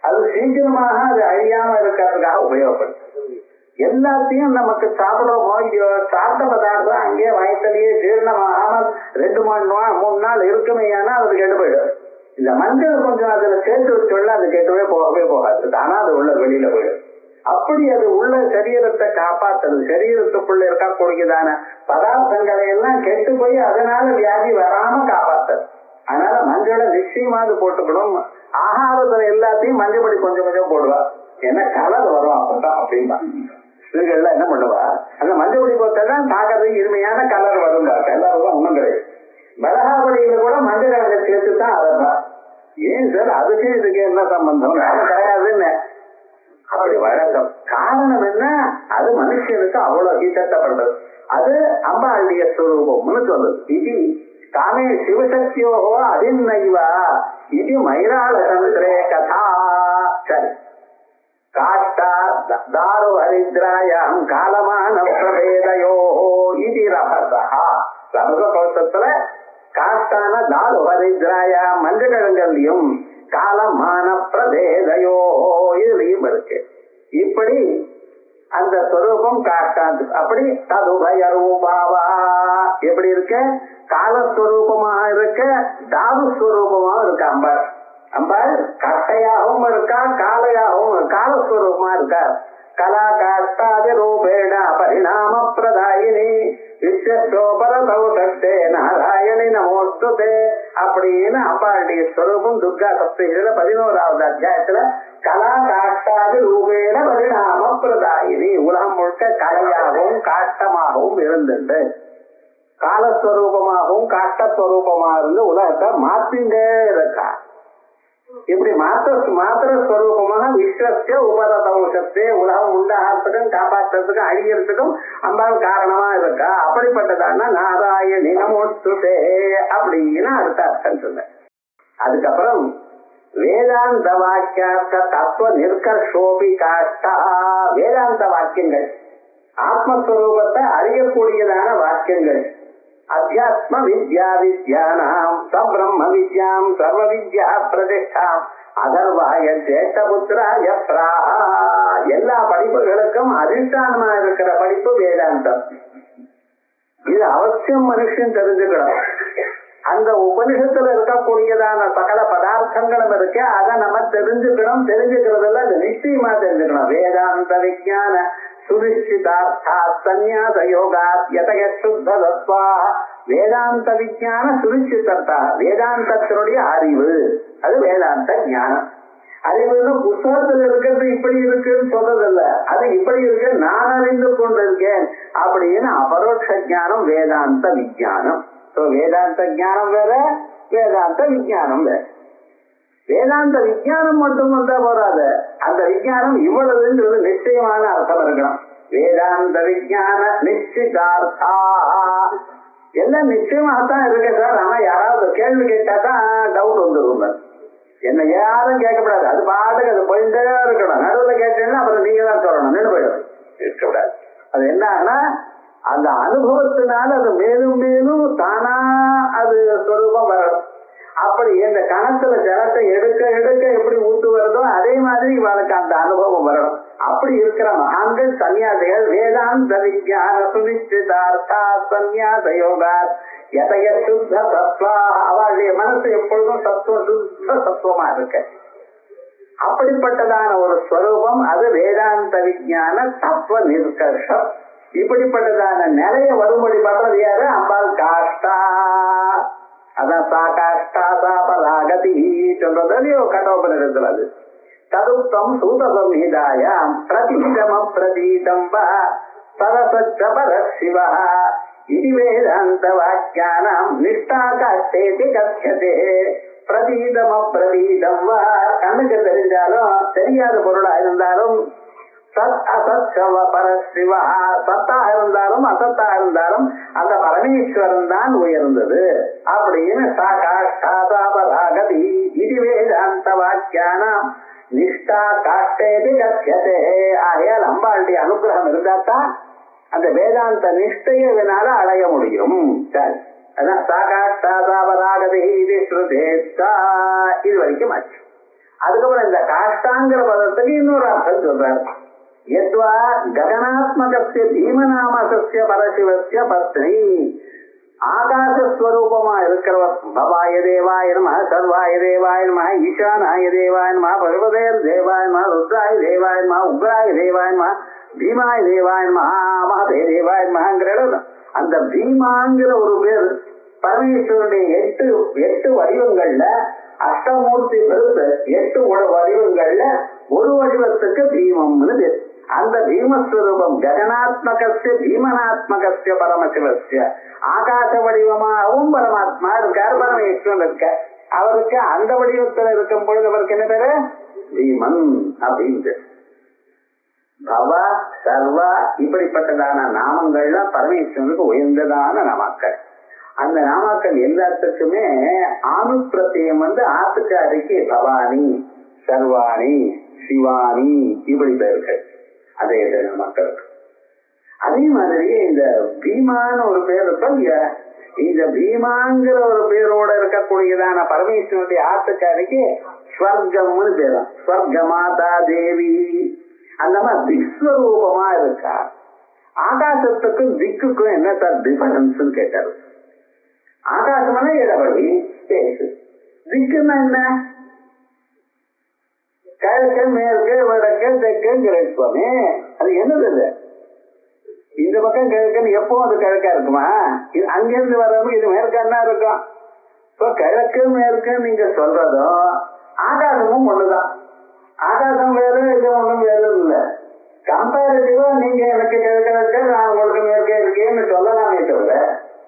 அது சீக்கிரமாக அது அழியாம இருக்கிறதுக்காக உபயோகப்படுத்துறது. எல்லாத்தையும் நமக்கு சாப்பிடுறோமோ இல்லையோ, சாப்பிட்ட பதார்த்தம் அங்கேயே வயத்திலேயே ஜீரணமாகாமல் 2-3 நாள் இருக்குமே, ஏன்னா அது கெட்டு போயிடும். இந்த மஞ்சள் கொஞ்சம் அதுல சேர்த்து வச்சுள்ள அது கெட்டுவே போகவே போகாது, ஆனா அது உள்ள வெளியில போயிடும். அப்படி அது உள்ள சரீரத்தை காப்பாற்றுறது, சரீரத்துக்குள்ள இருக்கக்கூடியதான பதார்த்தங்களை எல்லாம் கெட்டு போய் அதனால வியாதி வராம காப்பாற்றுறது. அதனால மஞ்சளை நிச்சயமாவது போட்டுக்கணும். ஆகாரத்துல எல்லாத்தையும் மஞ்சப்படி கொஞ்சம் கொஞ்சம் போடுவா, ஏன்னா கலர் வரும் அப்பதான் அப்படின்பா. இதுகள்லாம் என்ன பண்ணுவா, அந்த மஞ்சப்படி போட்டதான் பார்க்கறது இனிமையான கலர் வரும்பா. கலர் ஒண்ணும் கிடையாது. மிளகாபடியில கூட மஞ்சள் கலரை சேர்த்துதான் அதப்பா. ஏன் சார் அதுக்கு இதுக்கு என்ன சம்பந்தம், கிடையாதுன்னு அப்படி வழக்கம். காரணம் என்ன, அது மனுஷனுக்கு அவ்வளவு ஹீட்டப்படுறது. அது அம்பாளுடைய ஸ்வரூபம்னு சொல்றது. இது தாமே சிவசக்தியோகோ அதிநைவா இது மயிராள சந்திரே கதா. சரி, காஷ்டா தாரு ஹரித்ராயம் காலமான பிரபேதையோ இது ரபசா. ரபச கோஷத்துல காஷ்டான தாரு ஹரித்ராயா மஞ்சக்கிழங்கல்லையும் காலமான பிரபேதையோ இதுலயும் இருக்கு. இப்படி அந்த ஸ்வரூபம் காஷ்டாந்து அப்படி ததுபய ரூபாவா எப்படி இருக்க, காலஸ்வரூபமாக இருக்க, தாது ஸ்வரூபமாக இருக்க. அம்பாள் அம்பாள் கட்டையாகவும் இருக்கா, காலையாகவும் காலஸ்வரூபமா இருக்கா. கலா காஷ்டாதி ரூபேண பரிணாம பிரதாயினி விஸ்வசோபரதௌஷக்தே நாராயணி நமோஸ்துதே அப்படின்னு அம்பாளுடைய ஸ்வரூபம் துர்கா சப்தகில 11வது அத்தியாயத்துல கலா காஷ்டாதி ரூபேண பரிணாம பிரதாயினி, உலகம் முழுக்க கலையாகவும் காஷ்டமாகவும் இருந்துட்டு காலஸ்வரூபமாகவும் காஷ்டஸ்வரூபமாக இருந்து உலகத்தை மாத்திண்டே இருக்கா. இப்படி மாத்திர ஸ்வரூபமாக விஸ்வஸ்ய உபரதௌஷத்தே, உலகம் உண்டாகிறதுக்கும் காப்பாற்றுறதுக்கும் அழியறதுக்கும் அம்பாள் காரணமா இருக்கா. அப்படிப்பட்டதான நாராயணி நமோஸ்துதே அப்படின்னு அடுத்த அர்த்தம் சொன்ன. அதுக்கப்புறம் வேதாந்த வாக்கியார்த்த தத்துவ நிர்கர்ஷோபி காஷ்டா. வேதாந்த வாக்கியங்கள் ஆத்மஸ்வரூபத்தை அறியக்கூடியதான வாக்கியங்கள். அத்தியாத்ம வித்யா வித்யானாம் சப்ரம்ம வித்யாம் சர்வ வித்யா பிரதிஷ்டாம் அதர்வாய ஜேஷ்டபுத்திராய பிராஹா. எல்லா படிப்புகளுக்கும் அதிஷ்டானமா இருக்கிற படிப்பு வேதாந்தம். இது அவசியம் மனுஷன் தெரிஞ்சுக்கணும். அந்த உபனிஷத்துல இருக்கக்கூடியதான சகல பதார்த்தங்களும் இருக்கு, அதை நம்ம தெரிஞ்சுக்கணும். தெரிஞ்சுக்கிறதுல அது நிச்சயமா தெரிஞ்சுக்கணும். வேதாந்த விஞ்ஞான சுனிச்சிதார்த்தா சந்நியாச யோகா யதய சுத்த தத்வா. வேதாந்த விஞ்ஞான சுனிச்சிதர்த்தா, வேதாந்தத்தினுடைய அறிவு, அது வேதாந்த ஞானம். அறிவுன்னு புத்தகத்துல இருக்கிறது இப்படி இருக்குன்னு சொல்றதில்ல, அது இப்படி இருக்கு நான் அறிந்து கொண்டிருக்கேன் அப்படின்னு அபரோட்ச ஞானம் வேதாந்த விஞ்ஞானம். வேதாந்த ஞானம் வேற, வேதாந்த விஞ்ஞானம் வேற. வேதாந்த விஞ்ஞானம் மட்டும் வந்தா போறாது, அந்த விஞ்ஞானம் இவ்வளவுன்றது நிச்சயமான அர்த்தம் இருக்கணும். வேதாந்த விஞ்ஞான நிச்சிதார்த்தா எல்லாம் நிச்சயமாகத்தான் இருக்கு சார். ஆனா யாராவது கேள்வி கேட்டா தான் டவுட் வந்துருங்க. என்ன யாரும் கேட்கக்கூடாது, அது பாட்டுக்கு அது போயிட்டே இருக்கணும். நடுவில் கேட்டீங்கன்னா அப்புறம் நீங்க தான் சொல்லணும், நின்று போயிடும், இருக்கக்கூடாது. அது என்னன்னா அந்த அனுபவத்தினால அது மேலும் மேலும் தானா அது சொரூபம் வரணும். அப்படி இந்த கணத்துல ஜலத்தை எடுக்க எடுக்க எப்படி ஊத்து வருதோ அதே மாதிரி இவளுக்கு அந்த அனுபவம் வரணும். அப்படி இருக்கிற மகான்கள் சன்னியாசிகள் வேதாந்த விஞ்ஞான சுனிச்சிதார்த்தா சந்நியாச யோகா யதய சுத்த சத்வா. அவளுடைய மனசு எப்பொழுதும் சத்துவ சுத்த சத்துவமா இருக்க. அப்படிப்பட்டதான ஒரு ஸ்வரூபம் அது வேதாந்த விஞ்ஞான தத்துவ நிர்கர்ஷம். இப்படிப்பட்டதான நிறைய வரும்படி பண்றது யாரு? அம்பாள் காஷ்டா. அதான் சா காஷ்டா சா பராகதி சொல்றது இல்லையோ கட்டோபனிடத்துல. அது ததுப்தம் சூதபம் ஹிதாயாம் பிரதீதம பிரதீதம் வா சரசச்ச பரசிவ இது வேதாந்த வாக்கியானாம் நிஷ்டா காஷ்டேதி கத்யதே. பிரதீதம பிரதீதம் வா, கண்ணுக்கு தெரிஞ்சாலும் தெரியாத பொருளா இருந்தாலும் சத் அசத்வ பரசிவா, சத்தா இருந்தாலும் அசத்தா இருந்தாலும் அந்த பரமேஸ்வரன் தான் உயர்ந்தது அப்படின்னு சாகாஷ்டாதாபராகதி இது வேதாந்த வாக்கியானாம் நிஷ்டா காஷ்டேதி கத்யதே. ஆகையால் அம்பாளுடைய அனுகிரகம் இருந்தாத்தான் அந்த வேதாந்த நிஷ்டையினால அடைய முடியும். சரி, அதான் சாகாஷ்டாதாபராகதி இது ஸ்ருதேஷ்டா. இது வரைக்கும் ஆச்சு. அதுக்கப்புறம் இந்த காஷ்டாங்கிற பதத்துக்கு இன்னொரு அர்த்தம் சொல்றாரு. யத்வா ககனாத்மகஸ்ய பீமநாமகஸ்ய பரசிவஸ்ய பத்னி. ஆகாசஸ்வரூபமா இருக்கிறவர் பவாய தேவாய நம, சர்வாய தேவாய நம, ஈசானாய தேவாய நம, பர்வதேர் தேவாய நம, ருத்ராய தேவாய நம, உக்ராய தேவாய நம, பீமாய தேவாய நம, மகதே தேவாய நமங்கிற அந்த பீமாங்கிற ஒரு பேர் பரமேஸ்வரனுடைய எட்டு வடிவங்கள்ல அஷ்டமூர்த்தி பெருசு 8 வடிவங்கள்ல ஒரு வடிவத்துக்கு பீமம்னு பேர். அந்த பீமஸ்வரூபம் ஜெகநாத்மகஸ்ய பீமனாத்மகஸ்ய பரமசிவஸ்ய. ஆகாச வடிவமாகவும் பரமாத்மா இருக்கார், பரமேஸ்வரன் இருக்க. அவருக்கு அந்த வடிவத்தில் இருக்கும் பொழுது அவருக்கு என்ன பேரு? பீமன் அப்படின்னு. பவ சர்வா இப்படிப்பட்டதான நாமங்கள்லாம் பரமேஸ்வரனுக்கு உயர்ந்ததான நாமாக்கள். அந்த நாமாக்கள் எல்லாத்துக்குமே ஆணு பிரத்தியம் ஆத்துக்கு அருகே பவானி, சர்வாணி, சிவானி இப்படி பெயர்கள் அதே மக்களுக்கு. அதே மாதிரியே இந்த பீமான ஒரு பேர் இருக்கும். இந்த பீமாங்கிற ஒரு பேரோட இருக்கக்கூடியதான பரமேஸ்வரனுடைய ஆத்துக்கு அருகே ஸ்வர்கம்னு பேரும். ஸ்வர்க மாதா தேவி அந்த மாதிரி விஸ்வரூபமா இருக்கா. ஆகாசத்துக்கும் திக்குக்கும் என்ன சார் டிஃபரன்ஸ் கேட்டாரு. ஆகாசம்னா இடவழி ஸ்பேஸ், திக்குன்னா என்ன? கிழக்கு மேற்கு வடக்கு தெற்கு கிழக்குமே. அது என்னது? இந்த பக்கம் கிழக்குன்னு எப்பவும் அது கிழக்கா இருக்குமா? அங்கிருந்து வர்றவங்க இது மேற்கன்னா இருக்கும். இப்போ கிழக்கு மேற்கு நீங்க சொல்றதும் ஆகாசமும் ஒண்ணுதான். ஆகாசம் வேறு, இது ஒண்ணும் வேறு இல்லை. கம்பேரிட்டிவா நீங்க எனக்கு கிழக்க நான் உங்களுக்கு மேற்கே இருக்கேன்னு சொல்லலாமே தவிர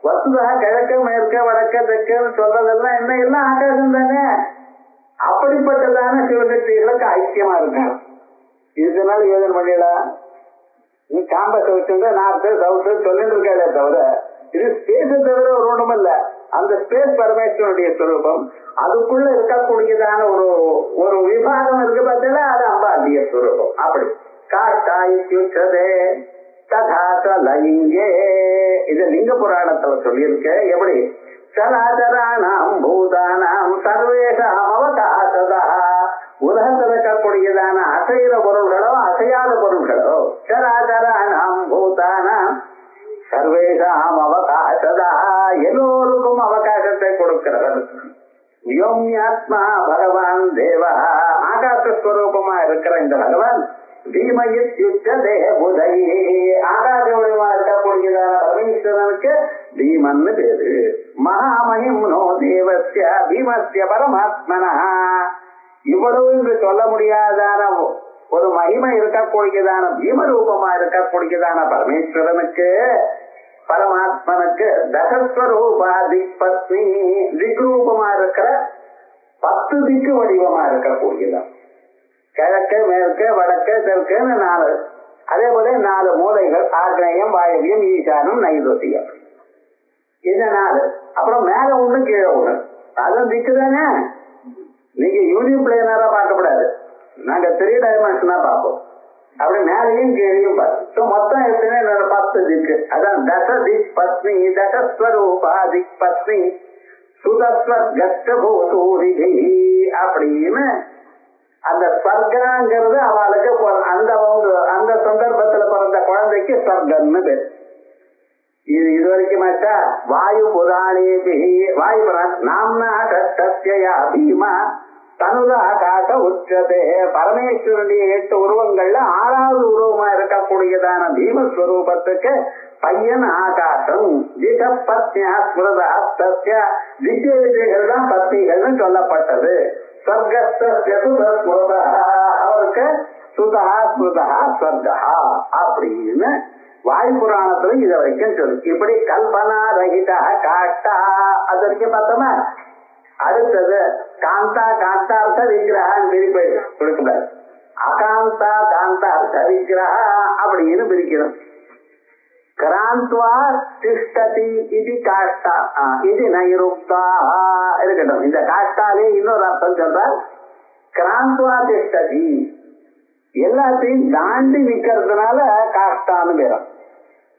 வசுதா கிழக்கு மேற்க வடக்க தெற்குன்னு சொல்றதெல்லாம் என்ன? எல்லாம் ஆகாசம் தானே. அப்படிப்பட்டதான சிவசக்திகளுக்கு ஐக்கியமா இருக்காங்க. இதனால யோஜனை பண்ணிடலாம். நீ காம்பஸ் வச்சுட்டு நார்த்து சவுத்து சொல்லிட்டு இருக்காளே தவிர இது ஸ்பேஸ தவிர ஒரு ஒன்றும் இல்ல. அந்த ஸ்பேஸ் பரமேஸ்வரனுடைய ஸ்வரூபம். அதுக்குள்ள இருக்கக்கூடியதான ஒரு விபாகம் இருக்கு பார்த்தீங்களா, அது அம்பாளுடைய ஸ்வரூபம். அப்படி காஷ்டாயுச்சதே ததாசலிங்கே. இது லிங்க புராணத்துல சொல்லியிருக்க. எப்படி? சராச்சராணாம் பூதானாம் சர்வேஷாம் அவகாசதா. உலகத்தில் இருக்கக்கூடியதான அசைகிற பொருள்களோ அசையாத பொருள்களோ சராச்சராணாம் பூதானாம் சர்வேஷாம் அவகாசதா, எல்லோருக்கும் அவகாசத்தை கொடுக்கிறவர். யோம்யாத்மா பகவான் தேவா, ஆகாசஸ்வரூபமா இருக்கிற இந்த பகவான் பீமயுச்சதே புதை, ஆகாச வடிவமா இருக்கக்கூடியதான பரமேஸ்வரனுக்கு பீமன்னு பேரு. மகாமகிம்னோ தேவஸ்ய பீமஸ்ய பரமாத்மனா, இவ்வளவு என்று சொல்ல முடியாதான ஒரு மகிமை இருக்கக்கூடியதான பீமரூபமா இருக்கக்கூடியதான பரமேஸ்வரனுக்கு பரமாத்மனுக்கு தசஸ்வரூபா திக்பத்னி, திக்ரூபமா இருக்கிற 10 திக்கு வடிவமா இருக்கக்கூடியதான். கிழக்கு மேற்கு வடக்கு தெற்குன்னு 4, அதே போல 4 மூலைகள், ஆக்னேயம் வாயவியம் ஈசானம் நைருத்தியம், இந்த 4. அப்புறம் மேல ஒண்ணு கீழே ஒண்ணு, அதுவும் திக்குதானே. நீங்க யூனிட் பிளேனரா பார்க்கப்படாது, நாங்க 3 டைமென்ஷனா பார்ப்போம். அப்படி மேலையும் கீழையும் பார்த்து மொத்தம் எத்தனை 10 திக்கு. அதான் தச திக் பத்னி, தசஸ்வரூபா திக் பத்னி சுதஸ்வூரி அப்படின்னு அந்த ஸ்வர்காங்கிறது அவளுக்கு அந்த சந்தர்ப்பத்துல பிறந்த குழந்தைக்கு ஸ்வர்கம்னு பேர். இது வரைக்குமாச்சா வாயு புராணே வாயு புராண் நாம்னா சஷ்டஸ்யா பீமா தனுதா காட்ட உச்சதே, பரமேஸ்வரனுடைய 8 உருவங்கள்ல 6வது உருவமா இருக்கக்கூடியதான பீமஸ்வரூபத்துக்கு பையன் ஆகாசம். திசப்பத்யா ஸ்மிருதா தஸ்ய, திவ்ய விஜயங்கள் தான் பத்திகள்னு சொல்லப்பட்டது. ஸ்வர்கஸ்மிருதா, அவருக்கு சுதா ஸ்மிருதா ஸ்வர்கா அப்படின்னு வாயு புராணத்துல இதை வரைக்கும் சொல்லு. இப்படி கல்பனா ரஹிதா காட்டா, அது வரைக்கும் பார்த்தோமா. அடுத்தது காந்தா காந்தார்த்த விக்கிரகான்னு பிரிப்பு கொடுக்கிறார். அகாந்தா காந்தார்த்த விக்கிரகா அப்படின்னு பிரிக்கணும். கிராந்த்வா திஷ்டதி இது காஷ்டா, இது நைருக்தா இருக்கட்டும். இந்த காஷ்டாலே இன்னொரு அர்த்தம் சொல்றார். கிராந்த்வா திஷ்டதி, எல்லாத்தையும் தாண்டி நிக்கிறதுனால காஷ்டான்னு பேரும்.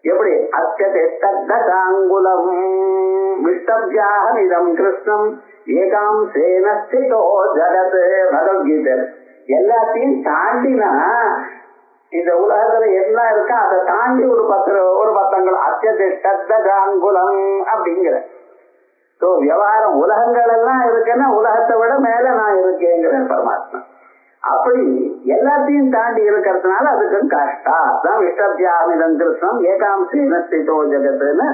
எப்படி அச்சதேங்குலம் விஷ்டப்யாஹம் இதம் கிருஷ்ணம் ஏகாம் சேனஸ்திதோ ஜகத், பகவத்கீதை. எல்லாத்தையும் தாண்டினா இந்த உலகத்துல எல்லாம் இருக்கா, அதை தாண்டி ஒரு பத்தங்கள் அச்சதேங்குலம் அப்படிங்கிற. விவகாரம் உலகங்கள் எல்லாம் இருக்குன்னா உலகத்தை விட மேல நான் இருக்கேங்கிறேன் பரமாத்மா. அப்படி எல்லாத்தையும் தாண்டி இருக்கிறதுனால அதுக்கு காஷ்டா தான் விஷ்டப்யாமிதம் கிருஷ்ணம் ஏகாம் சேனஸ்திதோ ஜகத்துன்னு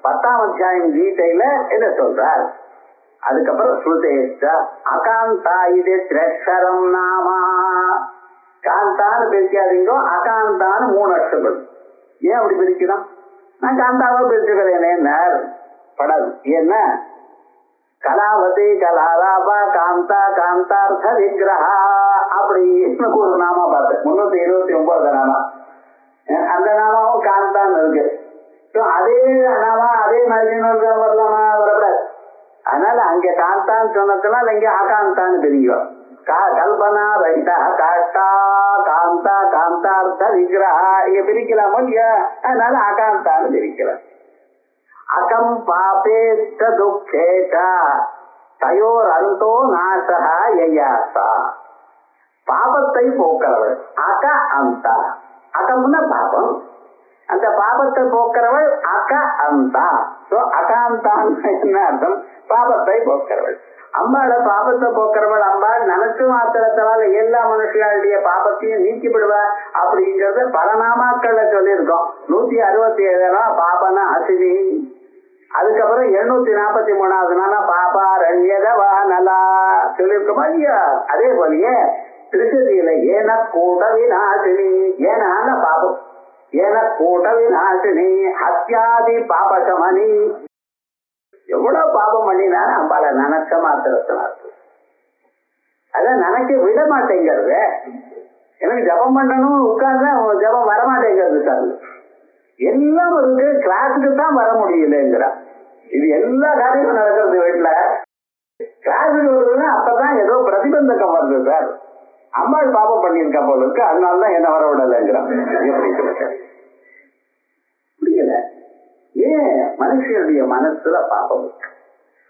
10ஆம் அத்தியாயம் கீதையில என்ன சொல்றார். அதுக்கப்புறம் ஸ்ருதேஷ்ட அகாந்தா இது திரேஷரம் நாமா, காந்தான்னு பிரிக்காதீங்க, அகாந்தான்னு 3 அர்த்தங்கள். ஏன் அப்படி பிரிக்கணும்? நான் காந்தாவை பிரிச்சுக்கிறேனே படாது. ஏன்னா கலாவதி கலாலாபா காந்தா காந்தார்த்த விக்கிரகா அப்படின்னு ஒரு நாமா பார்த்தேன். 329 நாமா. அந்த நாமாவும் காந்தான்னு இருக்கு. அதே நாமா அதே மாதிரி வரலாமா? வரக்கூடாது. அதனால அங்க காந்தான்னு சொன்னதுனால இங்க அகாந்தான்னு தெரியும். கல்பனா ரைட்டா காட்டா காந்தா காந்தார்த்த விக்கிரகா இங்க பிரிக்கலாமோ இல்லையா? அதனால அகாந்தான்னு பிரிக்கலாம். அகம் பாபேத்த துக்கேட்ட தயோர் அந்தோ நாசகா யயாசா, பாபத்தை போக்குறவள் அக அந்தா. அகம்னா பாபம், அந்த பாபத்தை போக்குறவள் அக அந்தா. அகாந்தான்னு என்ன அர்த்தம்? பாபத்தை போக்குறவள். அம்பாள பாபத்தை போக்குறவள். அம்பாள் நினைச்சு மாத்திரத்தால எல்லா மனுஷர்களுடைய பாபத்தையும் நீக்கிவிடுவா அப்படிங்கறத பல நாமாக்கள்ல சொல்லியிருக்கோம். 167 பாபனா அசினி. அதுக்கப்புறம் 843வது நாளா பாபா ரண்யதவா நலா சொல்லியிருக்கோமா இல்லையா? அதே போலயே திருச்சதியில ஏன கூட்ட விநாசினி, ஏனான பாபம், ஏன கூட்ட விநாசினி ஹத்யாதி பாபசமணி. எவ்வளவு பாபம் பண்ணினாலும் அம்பால நினைச்ச மாத்திரத்தினார். அதான் நினைக்க விட மாட்டேங்கிறது. எனக்கு ஜபம் பண்ணணும் உட்கார்ந்தா ஜபம் வரமாட்டேங்கிறது சார். எல்லாம் இருக்கு, கிளாஸுக்கு தான் வர முடியலங்கிறா. இது எல்லா காரியமும் நடக்கிறது வீட்டுல. கிளாஸுக்கு வருதுன்னா அப்பதான் ஏதோ பிரதிபந்தகம் வருது சார். அம்பாள் பாபம் பண்ணியிருக்கா போல இருக்கு, அதனாலதான் என்ன வர விடலைங்கிறான். புரியல ஏன்? மனுஷனுடைய மனசுல பாபம் இருக்கு.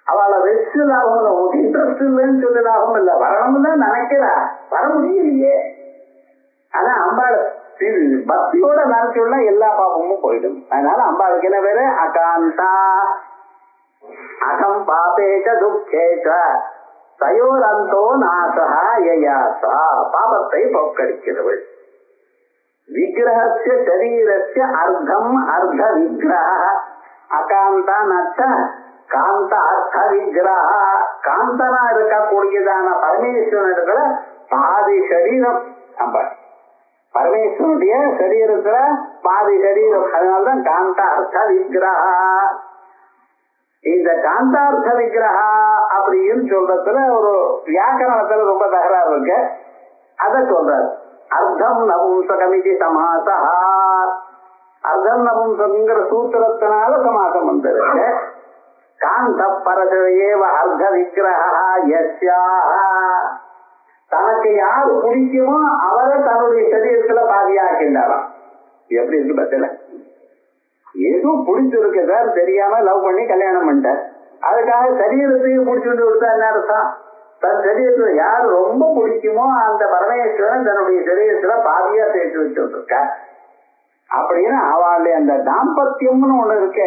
அவளை வெச்சு லாபம், உங்களுக்கு இன்ட்ரெஸ்ட் இல்லைன்னு சொல்லி லாபம் இல்ல. வரணும்னு தான் நினைக்கிறா, வர முடியலையே. ஆனா அம்பாள் பக்தியோட நினைச்சுள்ள எல்லா பாபமும் போயிடும். அதனால அம்பாளுக்கு என்ன பேரு? அகாந்தா. அகம் பாபேச்ச துக்கேச்ச தயோரந்தோ நாசா யயாசா. பாபத்தை போக்கடிக்கிறவள். விக்கிரகஸ்ய சரீரஸ்ய அர்த்தம் அர்த்த விக்கிரக. அகாந்தா நச்ச காந்த அர்த்த விக்கிரக. காந்தனா இருக்கக்கூடியதான பரமேஸ்வரனுடைய பாதி சரீரம் அம்பாள். பரமேஸ்வரனுடைய சரீரத்துல பாதி சரீரம். அதனால்தான் காந்த அர்த்த விக்கிரகா. இந்த காந்தார்த்த விக்கிரகா அப்படின்னு சொல்றதுல ஒரு வியாக்கரணத்துல ரொம்ப தகராறு இருக்கு. அத சொல்றாரு. அர்த்தம் நபும்சகமிதி சமாசா. அர்த்தம் நபும்சங்கிற சூத்திரத்தினால சமாசம் வந்திருக்கு. காந்த பரதேவ அர்த்த விக்கிரகா யஸ்யா. தனக்கு யாரு பிடிக்குமோ அவரை தன்னுடைய சரீரத்துல பாதியாக்கின்றாராம். எப்படி இருக்கு பத்தில? ஏதோ பிடிச்சிருக்கு சார், தெரியாம லவ் பண்ணி கல்யாணம் பண்ணிட்டார். அதுக்காக சரீரத்தையும் பிடிச்சுட்டு கொடுத்தா என்ன அர்த்தம்? தன் சரீரத்துல யாரு ரொம்ப பிடிக்குமோ அந்த பரமேஸ்வரன் தன்னுடைய சரீரத்துல பாதியா சேர்த்து வச்சுருக்க. அப்படின்னு அவளுடைய அந்த தாம்பத்தியம்னு ஒண்ணு இருக்க,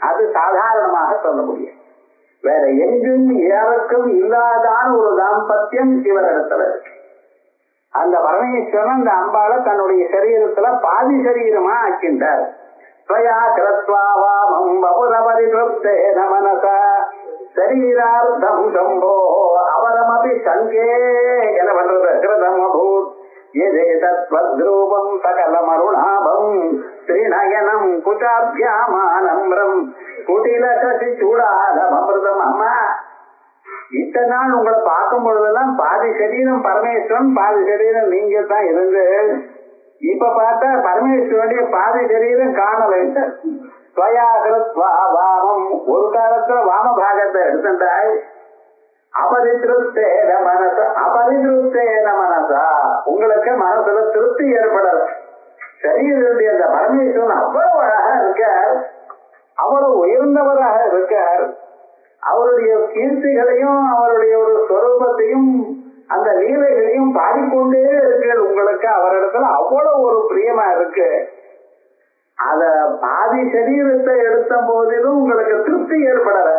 அது சாதாரணமாக சொல்ல முடியும். வேற எங்கும் யாருக்கும் இல்லாதான ஒரு தாம்பத்தியம் இவரிடத்துல இருக்கு. அந்த பரமேஸ்வரன் அந்த அம்பாளை தன்னுடைய சரீரத்துல பாதி சரீரமா ஆக்கின்றார். சரீரார்த்தம் சம்போ அவரமபி சங்கே என்ன பண்றது? கிருதம் அபூத் யதேதத்வத்ரூபம் சகலமருணாபம் ஸ்ரீநயனம் குச்சாபியாமானம்ரம் குட்டில கசி சூடாலம் அமிர்தம். அம்மா, இத்தனை நாள் உங்களை பார்க்கும் பொழுதெல்லாம் பாதி சரீரம் பரமேஸ்வரன், பாதி சரீரம் நீங்க தான் இருந்து, இப்ப பார்த்தா பரமேஸ்வரனுடைய பாதி சரீரம் காணலைன்ட்டு வாமம். ஒரு காலத்துல வாம பாகத்தை எடுத்துட்டாய். அபரிதிருப்தேன மனச அபரிதிருப்தேன மனசா. உங்களுக்கு மனசுல திருப்தி ஏற்படல. சரீரனுடைய அந்த பரமேஸ்வரன் அவ்வளவு அழகா இருக்கார், அவ்வளவு உயர்ந்தவராக இருக்கார். அவருடைய கீர்த்திகளையும் அவருடைய ஒரு ஸ்வரூபத்தையும் அந்த லீலைகளையும் பாடிக்கொண்டே இருக்கு. உங்களுக்கு அவரிடத்துல அவ்வளவு ஒரு பிரியமா இருக்கு. அத பாதி சரீரத்தை எடுத்த போதிலும் உங்களுக்கு திருப்தி ஏற்படல.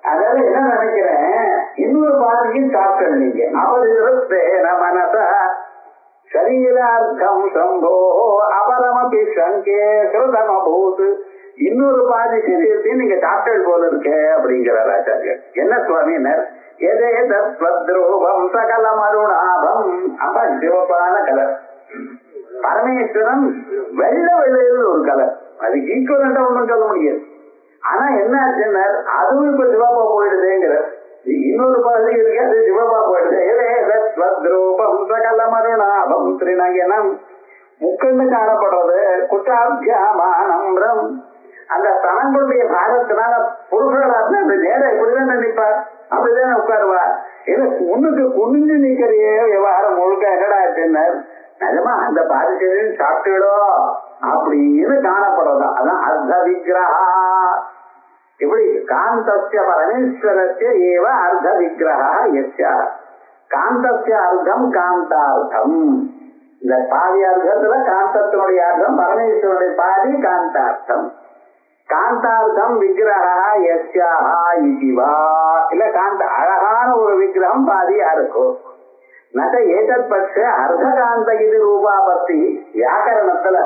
அதனால என்ன நினைக்கிறேன், இன்னொரு பாதியும் சாப்பிட்டு நீங்க அவரிருத்தேன மனச சரீரார்த்தம் சம்போ அபரமபி சங்கே கிருதமபூத். இன்னொரு பாதி சரீரத்தையும் நீங்க சாப்பிட்டல் போல இருக்கு அப்படிங்கிறார் ஆச்சாரியர். என்ன சுவாமினர்? எதேதத்வத்ரூபம் சகலமருணாபம். அப்ப சிவப்பான கலர். பரமேஸ்வரன் வெள்ள வெள்ளையில் ஒரு கலர். அது ஈக்குவலண்டா ஒண்ணும் சொல்ல முடியாது. ஆனா என்ன ஆச்சுன்னார், அதுவும் இப்ப சிவப்பா போயிடுதுங்கிற இன்னொரு பகுதி இருக்கு, அது சிவப்பா போயிடுது. எதேதத்வத்ரூபம் சகலமருணாபம் ஸ்ரீநயனம். முக்கண்ணு காணப்படுறது குச்சாபியாமானம்ரம். அந்த தனங்களுடைய பாகத்தினால புருஷர்களா அந்த நேரம் எப்படிதான் நினைப்பார், அப்படிதான் உட்காருவா. ஏன்னா ஒண்ணுக்கு குனிஞ்சு நிக்கிறையே விவகாரம் முழுக்க என்னடா ஆச்சுன்னார். நிஜமா அந்த பாதிச்சதையும் சாப்பிட்டுடும் அப்படின்னு காணப்படுறதா. அதான் அர்த்த விக்கிரகா. இப்படி காந்தஸ்ய பரமேஸ்வரஸ்ய ஏவ அர்த்த விக்கிரகா யஸ்யா. காந்தஸ்ய அர்த்தம் காந்தார்த்தம். இந்த பாதி அர்த்தத்துல காந்தத்தினுடைய அர்த்தம் பரமேஸ்வரனுடைய பாதி காந்தார்த்தம். காந்தார்த்தம் விக்கிரகா யஸ்யாஹா இதிவா. இல்ல காந்த அழகான ஒரு விக்கிரகம் பாதி யாருக்கும். நக ஏதத் பட்ச அர்த்த காந்த இது ரூபாபத்தி. வியாக்கரணத்துல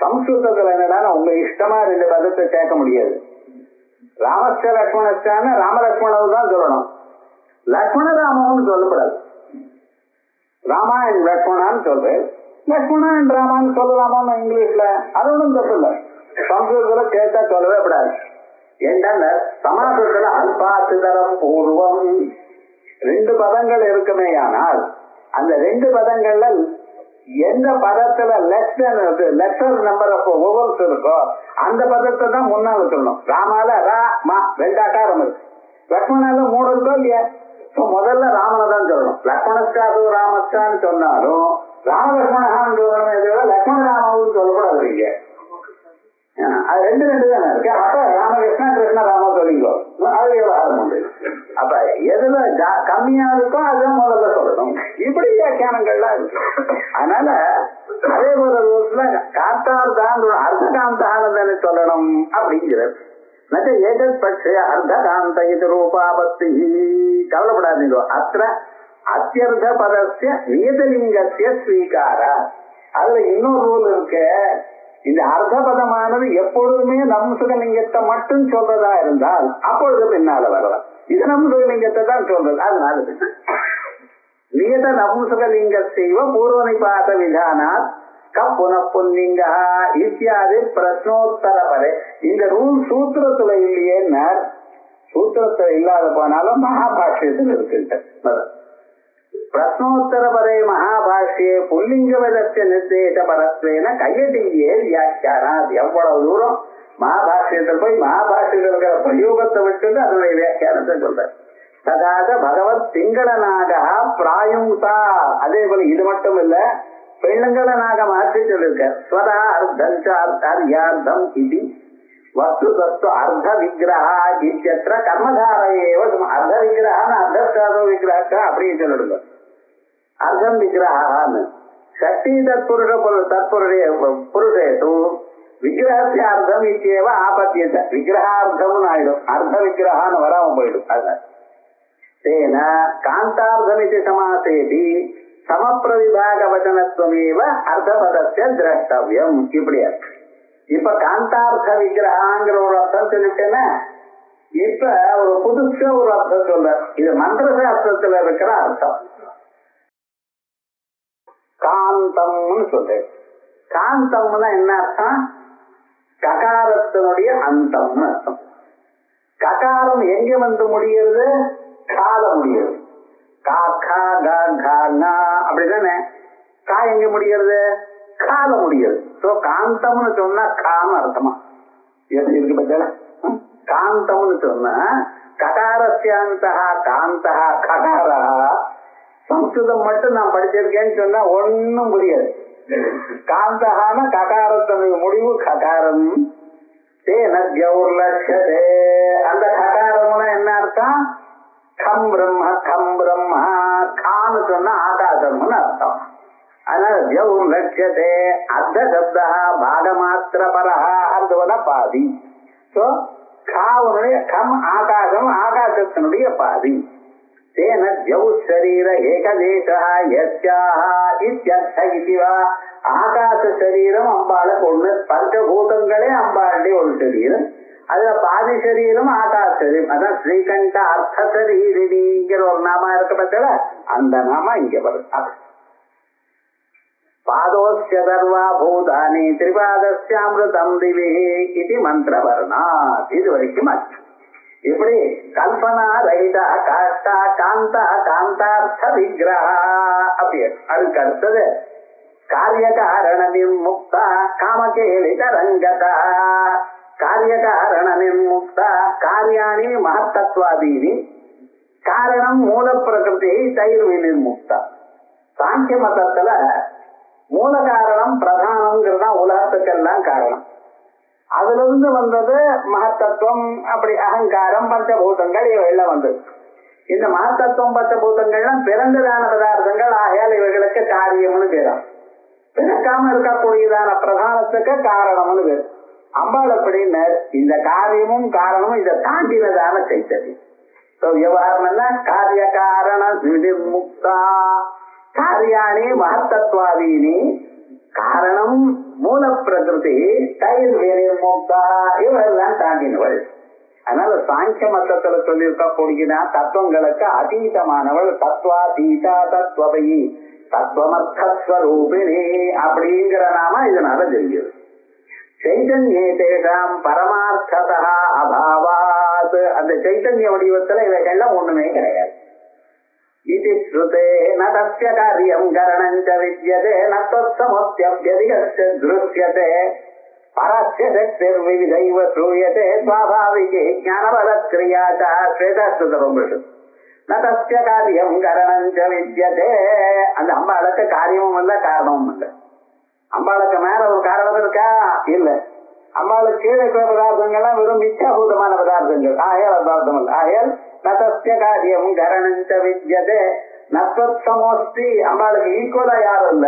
சம்ஸ்கிருதத்துல என்னன்னா உங்க இஷ்டமா ரெண்டு பதத்தை சேர்க்க முடியாது. ராமஸ்ய லக்ஷ்மணஸ்தான ராமலக்ஷ்மணவு தான் சொல்லணும். லக்ஷ்மண ராமன்னு சொல்லப்படாது. ராமா அண்ட் லக்ஷ்மணான்னு சொல்றேன். லக்ஷ்மணா அண்ட் ராமான்னு சொல்லலாமா இங்கிலீஷ்ல? அது ஒன்றும் தப்பு இல்லை. சம்ஸ்கிருதத்துல சேர்த்தா சொல்லவே கூடாது. என்ன சமாசத்துல அல்பாசுதரம் பூர்வம் ரெண்டு பதங்கள் இருக்குமே. ஆனால் அந்த ரெண்டு பதங்கள்ல எந்த பதத்துல லெட்டர் நம்பர் ஆஃப் ஓவல்ஸ் இருக்கோ அந்த பதத்தை தான் முன்னால சொல்லணும். ராமால ரா மா ரெண்டு அகாரம் இருக்கு. லக்ஷ்மணால 3 இருக்கோ இல்லையா? முதல்ல ராமனை தான் சொல்லணும். லக்ஷ்மணஸ்காது ராமஸ்கான்னு சொன்னாலும் ராமலக்ஷ்மணான்னு சொல்லணும். லக்ஷ்மண ராமாவும் சொல்லக்கூடாது. இங்க அது ரெண்டு தானே இருக்கு. அப்ப ராமகிருஷ்ணா கிருஷ்ண ராம சொல்லிங்களோ அது விவகாரம் உண்டு. அப்ப எதுல கம்மியா இருக்கோ அதுதான் முதல்ல சொல்லணும். இப்படி வியாக்கியானங்கள்லாம் இருக்கு. அதனால அதே போல ரூல்ஸ்ல காத்தார்தான் அர்த்தகாந்தானு சொல்லணும் அப்படிங்கிறது. ஏதத் பட்ச அர்த்தகாந்த இது ரூபாபத்தி கவலைப்படாதீங்க. அத்த அத்தியர்த்த பதஸ்ய நியதலிங்கத்திய ஸ்வீகார. அதுல இன்னொரு ரூல் இருக்கு. இந்த அர்த்த பதமானது எப்பொழுதுமே நம்சுகலிங்கத்தை மட்டும் சொல்றதா இருந்தால் அப்பொழுது பின்னால வரலாம். இது நம்சுகலிங்கத்தை தான் சொல்றது. அதனால நியத நபும்சகலிங்கத்தைவ பூர்வநிபாத விதானாத் கப்புனப்புல்லிங்க இத்தியாதி பிரஷ்னோத்தர பதே. இந்த ரூல் சூத்திரத்துல இல்லையேன்னா, சூத்திரத்துல இல்லாத போனாலும் மகாபாஷ்யத்தில் இருக்கு. பிரஷ்னோத்தர பதே மகாபாஷ்யே புல்லிங்கவதற்ற நிர்தேச பரத்வேன கையடியே வியாக்கியானா. எவ்வளவு தூரம் மகாபாஷ்யத்தில் போய் மகாபாஷ்யத்தில் இருக்கிற பிரயோகத்தை விட்டு அதனுடைய வியாக்கியானத்தை சொல்ற. ததாக பகவத் திங்களனாக பிராயுங்கா. அதே போல இது மட்டும் இல்ல, பெண்களனாக மாற்றி சொல்லிருக்க. ஸ்வரா அர்த்தம் இது வஸ்து தத்துவ அர்த்த விக்கிரகா இத்தியற்ற கர்மதாரையேவ அர்த்த விக்கிரகான்னு அர்த்தஸ்தாதோ விக்கிரக அப்படின்னு சொல்லிடுங்க. அர்த்தம் விக்கிரகான்னு சக்தி புருஷேது விக்கிரகத்திய அர்த்தம் இத்தியேவ ஆபத்தியத்தை விக்கிரகார்த்தம்னு ஆயிடும். அர்த்த விக்கிரகான்னு வராம போயிடும். அதான் தேன காந்தார்த்தமிதி சமாசேபி சமப்பிரவிபாக வச்சனத்துவமேவ அர்த்தபதஸ்ய திரஷ்டவியம். இப்படியா இருக்கு. இப்ப காந்தார்த்த விக்கிரகாங்கிற ஒரு அர்த்தம் சொல்லிட்டேன்னா, இப்ப ஒரு புதுசா ஒரு அர்த்தம் சொல்ற. இது மந்திர சாஸ்திரத்துல இருக்கிற அர்த்தம். காந்தம்னு சொல்றேன். காந்தம்னா என்ன அர்த்தம்? ககாரத்தினுடைய அந்தம்னு அர்த்தம். ககாரம் எங்க வந்து முடிகிறது? கால முடிகிறது. அப்படிதானே? கா எங்க முடிகிறது? கால முடிகிறது. காந்தம்னு சொன்னா காம அர்த்தமா இருக்கு பத்தியா? காந்தம்னு சொன்னா ககாரஸ்யாந்தா காந்தா ககாரா. சம்ஸ்கிருதம் மட்டும் நான் படிச்சிருக்கேன்னு சொன்னா ஒன்னும் புரியாது. காந்தகான ககாரத்தினுடைய முடிவு ககாரம். தேனத்யௌர்லட்சதே. அந்த ககாரம்னா என்ன அர்த்தம்? கம் பிரம்ம கம் பிரம்மா. கான்னு சொன்னா ஆகாசம்னு அர்த்தம். அதனால லட்சத்தே அர்த்த சப்தா பாகமாத்திர பரஹா அர்த்தவன பாதி. சோ காவனுடைய கம் ஆகாசம், ஆகாசத்தினுடைய பாதி. தேன ஜௌ சரீர ஏகதேசா யஸ்யாஹ இத்யர்த்த இதிவா. ஆகாச சரீரம் அம்பாளுக்கு ஒண்ணு. பஞ்சபூதங்களே அம்பாளுடைய ஒரு சரீரம். அதுல பாதி சரீரம் ஆகாச சரீரம். அதான் ஸ்ரீகண்ட அர்த்த சரீரிங்கிற ஒரு நாமா இருக்க பத்தில அந்த நாமா இங்க வருது. பாதோஸ்ய சர்வா பூதானி திரிபாதஸ்யாமிருதம் திவி இது மந்திர வர்ணா. இது வரைக்கும் ஆச்சு. இப்படி கல்பனா ரஹிதா காஷ்டா காந்தா காந்தார்த்த விக்கிரஹா. அப்படி அதுக்கு அடுத்தது காரியகாரண நிர்முக்தா காமகேலித ரங்கதா. காரியகாரண நிர்முக்தா காரியாணி மகத்தத்வாதீனி காரணம் மூல பிரகிருதி தைர்வி நிர்முக்தா. சாங்கிய மதத்துல மூல காரணம் பிரதானம்ங்கிறதா உலகத்துக்கெல்லாம் காரணம். அதுல இருந்து வந்தது மகத்தத்துவம். அப்படி அகங்காரம் பஞ்சபூதங்கள் இவையெல்லாம் வந்தது. இந்த மகத்தத்துவம் பஞ்சபூதங்கள்லாம் பிறந்ததான பதார்த்தங்கள். ஆகையால் இவைகளுக்கு காரியம்னு பேரும். பிறக்காம இருக்கக்கூடியதான பிரதானத்துக்கு காரணம்னு பேரு. அம்பாள் அப்படின்னு இந்த காரியமும் காரணமும் இதை தாண்டினதான சைத்தன்யம். விவகாரம் காரிய காரண விதிமுக்தா காரியாணி மகத்தத்வாதீனி காரணம் மூல பிரகிருதி தைர் விதிமுக்தா இவெல்லாம் தாண்டினவள். அதனால சாங்கிய மதத்துல சொல்லியிருக்கக்கூடிய தத்துவங்களுக்கு அதீதமானவள். தத்வாதீதா தத்வபயி தத்துவமர்த்தஸ்வரூபிணி அப்படிங்கிற நாம இதனால தெரியுது. சைதன்யே தேசாம் பரமார்த்ததா அபாவாத். அந்த சைத்தன்ய வடிவத்துல இவைகள்லாம் ஒண்ணுமே கிடையாது. இது ஸ்ருதே நதஸ்ய காரியம் கரணஞ்ச வித்யதே நத்வத்சமத்யப்யதிகஸ்ய த்ருஷ்யதே பரஸ்ய சக்திர் விவிதைவ ஸ்ரூயதே ஸ்வாபாவிகே ஞானபலக்ரியா ச. ஸ்வேதாஸ்ருதம் நதஸ்ய காரியம் கரணஞ்ச வித்யதே. அந்த அம்பாளுக்கு காரியமும் இல்ல காரணமும் இல்லை. அம்பாளுக்கு மேல ஒரு காரணம் இருக்கா? இல்ல. அம்பாளுக்கு கீழே இருக்கிற பதார்த்தங்கள்லாம் வெறும் மித்யாபூதமான பதார்த்தங்கள். ஆகையால் பதார்த்தம் இல்லை. ஆகையால் நதஸ்ய காரியம் கரணஞ்ச வித்யதே நத்வத்சமோஸ்தி. அம்பாளுக்கு ஈக்குவலா யாரும் இல்ல.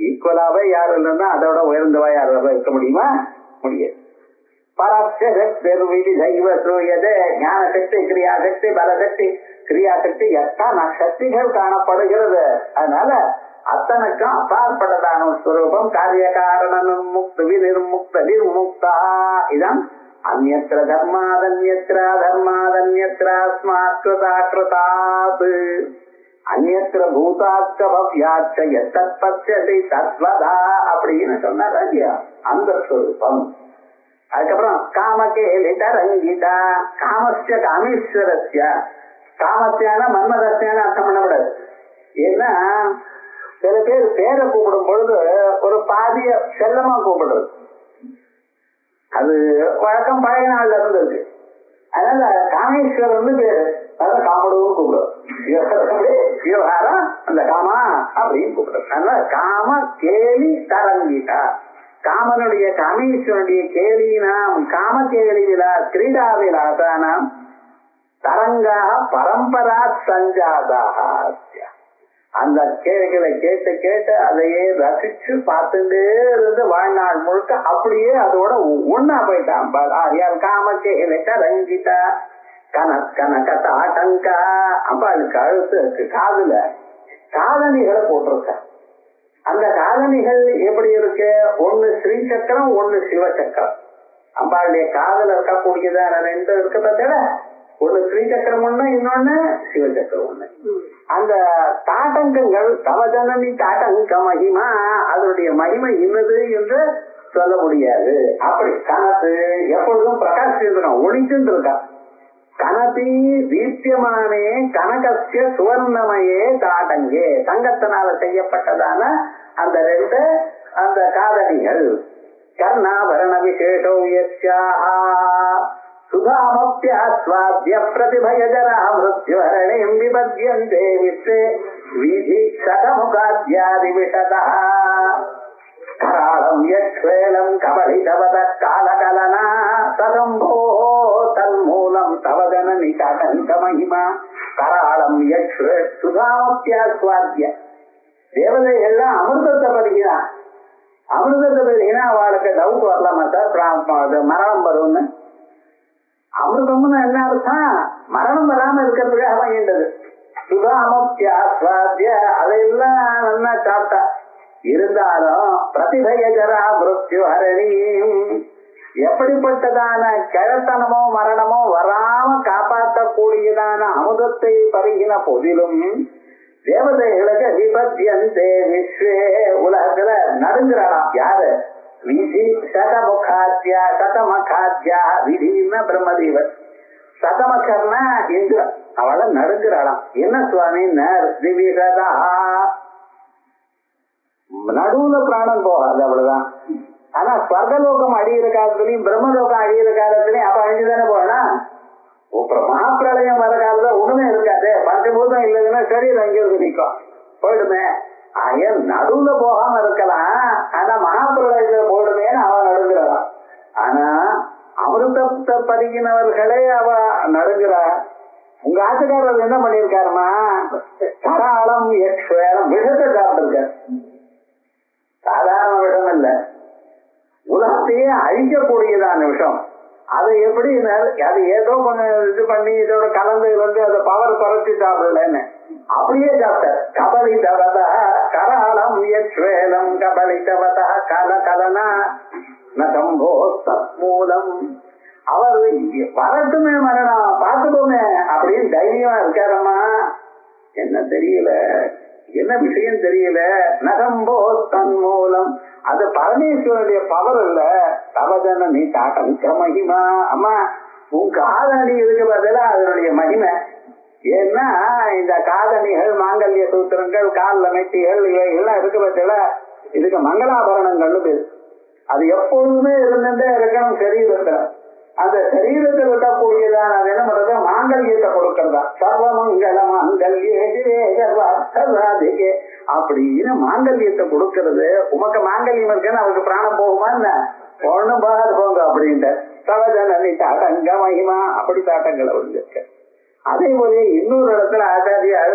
ஈக்குவலாவே யாரும் இல்லைன்னா அதோட உயர்ந்தவா யாரும் இருக்க முடியுமா? முடியாது. ஞான சக்தி, கிரியாசக்தி, பலசக்தி, கிரியாசக்தி எத்தனை சக்திகள் காணப்படுகிறது. அதனால அத்தனுக்கும் அப்பாற்பட்டதான ஸ்வரூபம். காரிய காரண நிர்முக்த விநிர்முக்த நிர்முக்தா. இதான் அந்யத்ர தர்மாதன்யத்ர தர்மாதன்யத்ராஸ்மாத் கிருதாத் அந்யத்ர பூதாத்க பவ்யாச்ச யத்தத் பஸ்யதி தத்வதா அப்படின்னு சொன்னார் இல்லையா, அந்த ஸ்வரூபம். அதுக்கப்புறம் காமகேலித ரங்கிதா. காமஸ்ய காமேஸ்வரஸ்ய. காமத்தியான மன்மதத்தியான அர்த்தம் பண்ணக்கூடாது. ஏன்னா சில பேர் பேரை கூப்பிடும் பொழுது ஒரு பாதிய செல்லமா கூப்பிடுறது, அது வழக்கம் பழைய நாள்ல இருந்தது. அதனால காமேஸ்வரன் பேரு, அதான் காமடுவும் கூப்பிடுவோம். விவகாரம் அந்த காமா அப்படின்னு கூப்பிடுறது. அதனால காம கேலி தரங்கிதா. காமனுடைய காமேஸ்வரனுடைய கேலினாம் காம கேலிவிலா கிரீடா விலாசானாம் தரங்காக பரம்பரா சஞ்சாதாக. அந்த கேள்விகளை கேட்டு கேட்டு அதையே ரசிச்சு பார்த்துட்டே இருந்து வாழ்நாள் முழுக்க அப்படியே அதோட ஒன்னா போயிட்டான். காம கேலிட்ட ரங்கிதா கனக ஆட்டங்கா. அம்பாளுக்கு அழுத்து காதுல காதணிகளை போட்டிருக்க. அந்த காதணிகள் எப்படி இருக்கு? ஒண்ணு ஸ்ரீ சக்கரம், ஒண்ணு சிவசக்கரம். அம்பாளுடைய காதல இருக்கக்கூடியதான ரெண்டு இருக்கு பார்த்தா, ஒண்ணு ஸ்ரீ சக்கரம் ஒண்ணு, இன்னொன்னு சிவசக்கரம் ஒண்ணு. அந்த தாட்டங்கங்கள் தவஜனனி தாட்டங்க மகிமா, அதனுடைய மகிமை இன்னது என்று சொல்ல முடியாது. அப்படி கனத்து எப்பொழுதும் பிரகாசிக்கணும், ஒளிச்சுட்டு இருக்கா. கனதி தீப்தியமானே கனகசிய சுவர்ணமயே தாட்டங்கே. தங்கத்தினால செய்யப்பட்டதான அந்த ரெண்டு அந்த காதணிகள். கர்ணாபரண விசேஷோ யஸ்யாஹா சுதாமப்யாஸ்வாத்ய பிரதிபயஜரா மிருத்யுஹரணீம் விபத்யந்தே விஸ்வே வீதிக்ஷதமுகாத்யாதி விஷதः கராளம் யக்ஷ்வேலம் கபலிதவத காலகலனா சதம்போ தன்மூலம் தவதனனி காட்டங்க மகிமா. கராளம் யக்ஷ்வே சுதாமப்யாஸ்வாத்ய. தேவதைகள்லாம் அமிர்தத்தை பருகினான். அமிர்தத்தை பருகினா அவளுக்கு டவுட் வரலாமா சார் மரணம் வரும்னு? அமிர்தம்னு என்ன அர்த்தம்? மரணம் வராம இருக்கிறதுக்காக வாங்கிட்டது. சுதாமப்யாஸ்வாத்ய அதையெல்லாம் நல்லா சாப்பிட்டா. இருந்தாலும் பிரதிபயஜரா மிருத்யுஹரணீம், எப்படிப்பட்டதான கிழத்தனமோ மரணமோ வராம காப்பாற்றக்கூடியதான அமுதத்தை பருகின போதிலும் தேவதைகளுக்கு விபத்யந்தே விஸ்வே, உலகத்துல நடுங்கிறாளாம். யாரு? விதி சதமுகாத்யா சதமகாத்யா. விதினா பிரம்மதேவர், சதமகர்னா இந்திரன். அவளை நடுங்கிறாளாம். என்ன சுவாமி? திவிஷதா. நடுவுல பிராணம் போகாது, அவ்வளவுதான். ஆனா ஸ்வர்கலோகம் அழியிற காலத்திலையும் பிரம்மலோகம் அழியிற காலத்திலையும் அப்ப அழிஞ்சுதானே போகலாம். மகாப்பிரளயம் வர காலத்துல ஒண்ணுமே இருக்காது. பஞ்சபூதம் இல்லைன்னா சரீரம் அங்கே நிற்கும், போயிடுமே. ஆயன் நடுவுல போகாம இருக்கலாம், ஆனா மகாப்பிரளயத்துல போயிடுமேன்னு அவன் நடுங்கிறான். ஆனா அமிர்தத்தை பருகினவர்களே அவ நடுங்கிறா. உங்க ஆட்டுக்காரர் என்ன பண்ணிருக்காருமா? கராளம் யக்ஷ்வேலம் விஷத்தை சாப்பிட்டிருக்காரு. சாதாரண விஷம் இல்ல, உலகத்தையே அழிக்கக்கூடியதான விஷம். அதை எப்படி அது ஏதோ கொஞ்சம் இது பண்ணி இதோட கலந்து வந்து அதை பவர் குறைச்சி சாப்பிடலன்னு அப்படியே சாப்பிட்டார். கபலிதவத கராளம் யக்ஷ்வேலம் கபலிதவத கல கலனா நம்போ மூலம். அவர் வரட்டுமே மரணம் பார்த்துக்கோமே அப்படின்னு தைரியமா இருக்காரம்மா. என்ன தெரியல, என்ன விஷயம் தெரியல. நகம்போ தன் மூலம் அது பரமேஸ்வரனுடைய பவர் இல்ல. தவஜன நீ காட்டமிக்க மகிமா. அம்மா உன் காதணி இருக்கு பதிலா அதனுடைய மகிமை. ஏன்னா இந்த காதணிகள், மாங்கல்ய சூத்திரங்கள், கால மெட்டிகள் இவைகள்லாம் இருக்கு பதிலா இதுக்கு மங்களாபரணங்கள்னு பேரு. அது எப்பொழுதுமே இருந்துட்டே இருக்கணும் சரீரத்துல. அந்த சரீரத்தில் இருக்கக்கூடியதான் அது என்ன பண்றது? மாங்கல்யத்தை கொடுக்கறதா. சர்வமங்கல மாங்கல்யே அப்படின்னு மாங்கல்யத்தை கொடுக்கறது. உமக்கு மாங்கல்யம் இருக்குன்னு அவருக்கு பிராணம் போகுமா? என்ன ஒண்ணும் போகாது போங்க அப்படின்ட்டு தவஜனி தாட்டங்க மகிமா. அப்படி தாட்டங்களை விழுந்திருக்க. அதே போல இன்னொரு இடத்துல ஆச்சாரியார்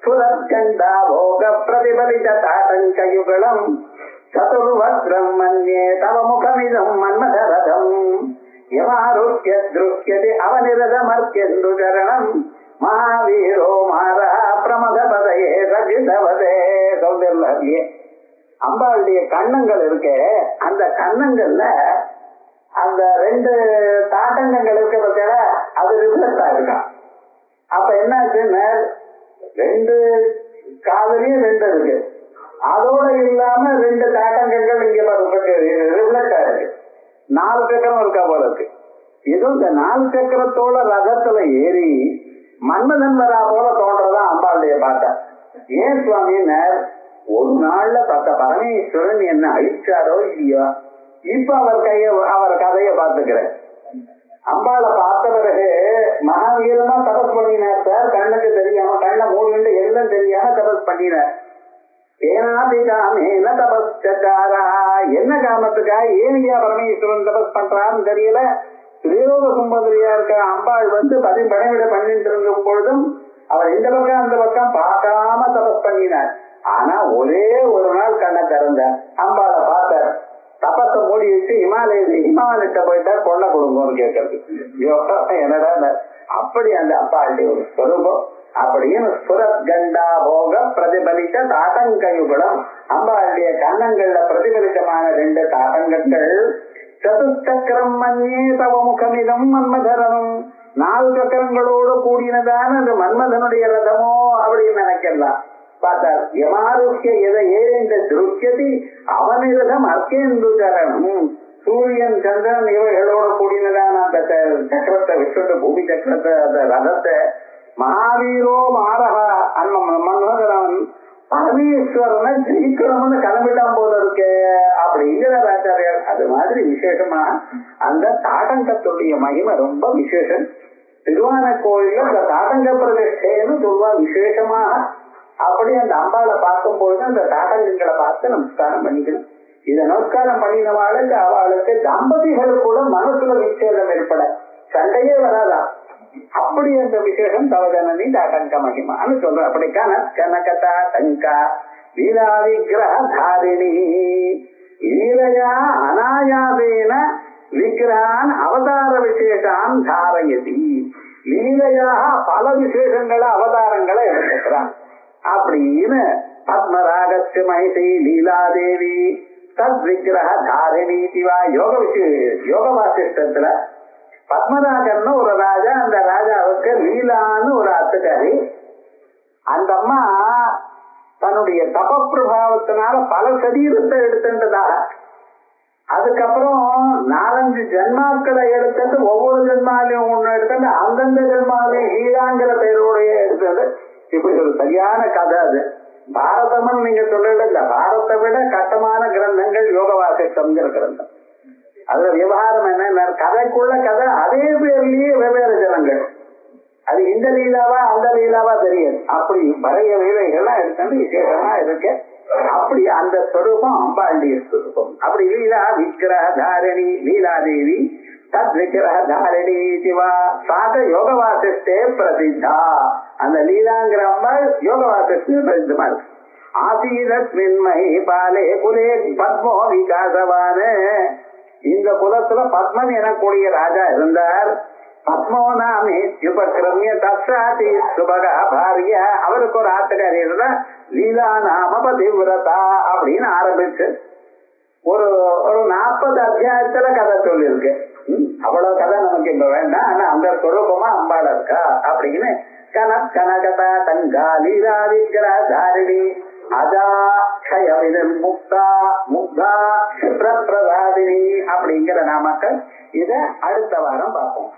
ஸ்புரத்கண்டா போக பிரதிபலித தாட்டங்கயுகலம் சதுர்வக்ரம் மன்யே தவ முகமிதம் மன்மதரதம் யமாருஷ்ய திருஷ்யதி அவனிரதமர்த்தியந்து சரணம் மகாவீரோ மாரா பிரமத பதையே ரஜிதவதே. சௌந்தர்யே அம்பாளுடைய கண்ணங்கள் இருக்கே, அந்த கண்ணங்கள்ல அந்த 2 தாட்டங்கள் இருக்க பத்தியா அது ரிஃப்ளெக்ட் ஆயிருக்கான். அப்ப என்னாச்சுன்னு 2 காதலையும் 2 இருக்கு, அதோட இல்லாம 2 தாட்டங்கள் இங்க ரிஃப்ளெக்ட் ஆயிருக்கு. 4 சக்கரம் இருக்கா போல இருக்கு. இதுவும் இந்த 4 சக்கரத்தோட ரதத்துல ஏறி மன்மதன் வரா போல தோன்றதான் அம்பாளுடைய பாட்டை. ஏன் சுவாமின்னு ஒரு நாள்ல பரமேஸ்வரன் என்ன அழிச்சாரோ இல்லையோ, இப்ப அவர் கதைய பார்த்துக்கிறேன். அம்பாளை பார்த்த பிறகு மகாவீரமா தபஸ் பண்ணினார் சார். கண்ணுக்கு தெரியாம கண்ணை மூடிட்டு எல்லாம் தெரியாம தபஸ் பண்ணினார். ஏனாபிகாமேன தபஸ்சாரா, என்ன காமத்துக்காக ஏனியா பரமேஸ்வரன் தபஸ் பண்றான்னு தெரியல. ஸ்ரீலோக சுந்தரியா இருக்கிற அம்பாள் பணிவிட பண்ணிட்டு இருக்கும் பொழுதும் அவர் இந்த பக்கம் அந்த பக்கம் பார்க்காம தபஸ் பண்ணினார். ஆனா ஒரே ஒரு நாள் கண்ணை திறந்தார், அம்பாளை பார்த்தார். தபஸ மூடி வச்சு ஹிமாலயத்தை போயிட்டார் பொண்ணை கொடுங்கன்னு கேட்கறது. என்னடா அப்படி அந்த அம்பாளுடைய ஒரு ஸ்வரூபம். அப்படின்னு ஸ்புரத்கண்டா போக பிரதிபலித்த தாட்டங்கயுகலம், அம்பாளுடைய கண்ணங்கள்ல பிரதிபலித்தமான 2 தாட்டங்கள். சதுச்சக்கரம் மன்யே தவ முகமிதம் மன்மதரனும், 4 சக்கரங்களோடு கூடினதான அந்த மன்மதனுடைய ரதமோ அப்படின்னு நினைக்கலாம். பார்த்தார். யமாருஷ்ய எதை ஏறிந்த திருஷ்யதி அவனிரதம் அர்க்கேந்து சரணம், சூரியன் சந்திரன் இவைகளோடு கூடினதான அந்த சக்கரத்தை விட்டுட்டு பூமி சக்கரத்தை அந்த ரதத்தை மகாவீரோ மாரகா அந்த மன்மதனவன் பரமேஸ்வரனை ஜெயிக்கணும்னு கிளம்பிட்டான் போல இருக்கு அப்படிங்கிற ஆச்சாரியார். அது மாதிரி விசேஷமா அந்த தாட்டங்கத்துடைய மகிமை ரொம்ப விசேஷம். திருவான கோயில அந்த தாட்டங்க பிரதிஷ்டைன்னு சொல்வா விசேஷமாக. அப்படி அந்த அம்பாளை பார்க்கும்போது அந்த தாட்டங்களை பார்த்து நமஸ்காரம் பண்ணிக்கணும். இதை நமஸ்காரம் பண்ணினவாளுக்கு அவளுக்கு தம்பதிகள் கூட மனசுல விசேஷம் ஏற்பட சண்டையே வராதா. அப்படி அந்த விசேஷம் தவஜனனி தாட்டங்க மகிமான்னு சொல்ற. அப்படி கனகதா டங்கா லீலா விக்கிரக தாரிணி லீலையா அநாயாசேன விக்கிரகான் அவதார விசேஷான் தாரயதி. லீலையாக பல விசேஷங்களை அவதாரங்களை எடுத்துக்கிறான் அப்படின்னு பத்மராகஸ்ய மகிஷி லீலாதேவி தத் விக்கிரக தாரிணி சிவா யோக வாசிஷ்டத்துல பத்மராஜன் ஒரு ராஜா, அந்த ராஜாவுக்கு லீலான்னு ஒரு அத்துக்காரி. அந்த அம்மா தன்னுடைய தப பிரபாவத்தினால பல சரீரத்தை எடுத்துட்டதாக, அதுக்கப்புறம் 4-5 ஜென்மாக்களை எடுத்துட்டு ஒவ்வொரு ஜென்மாலையும் ஒண்ணு எடுத்துட்டு அந்தந்த ஜென்மாலையும் லீலாங்கிற பெயரோடைய எடுத்தது. இப்படி ஒரு சரியான கதை. அது பாரதம்னு நீங்க சொல்லல, பாரத்தை விட கட்டமான கிரந்தங்கள் யோக வாசிஷ்டம்ங்கிற கிரந்தம். அதுல விவகாரம் என்ன, கதைக்குள்ள கதை, அதே பேர்லயே வெவ்வேறு ஜனங்கள். அது இந்த லீலாவா அந்த லீலாவா தெரியாது. அப்படி பழைய லீலைகள்லாம் எடுத்து விசேஷமா இருக்கு. அப்படி அந்த ஸ்வரூபம் அம்பாளுடைய ஸ்வரூபம். அப்படி லீலா விக்கிரக தாரிணி லீலாதேவி தத் விக்கிரக தாரிணி சிவா சாக யோக வாசிஷ்டே பிரசித்தா. அந்த லீலாங்கிற அம்பாள் யோக வாசிஷ்டே பிரசித்தமா இருக்கு. ஆசீதஸ்மின் மஹிபாலே குலே பத்மோ விகாசவான, இந்த குலத்துல பத்மன் எனக்கூடிய ராஜா இருந்தார். பத்மோ நாமே உபக்கிரமிய தசாதி சுபகா பாரிய, அவருக்கு ஒரு ஆட்டுக்காரி இருந்தா லீலா நாம பதிவிரதா அப்படின்னு ஆரம்பிச்சு ஒரு 40 அத்தியாயத்துல கதை சொல்லியிருக்கு. அவ்வளவு கதை நமக்கு இப்ப வேண்டாம். ஆனா அந்த சுரூபமா அம்பாள் இருக்கா அப்படின்னு கனகதா தங்கா லீலா விக்கிரக தாரிணி அஜா க்ஷயவிதம் முக்தா முக்தா க்ஷிப்ர பிரதாதினி அப்படிங்கிற நாமக்கள். இத அடுத்த வாரம் பார்ப்போம்.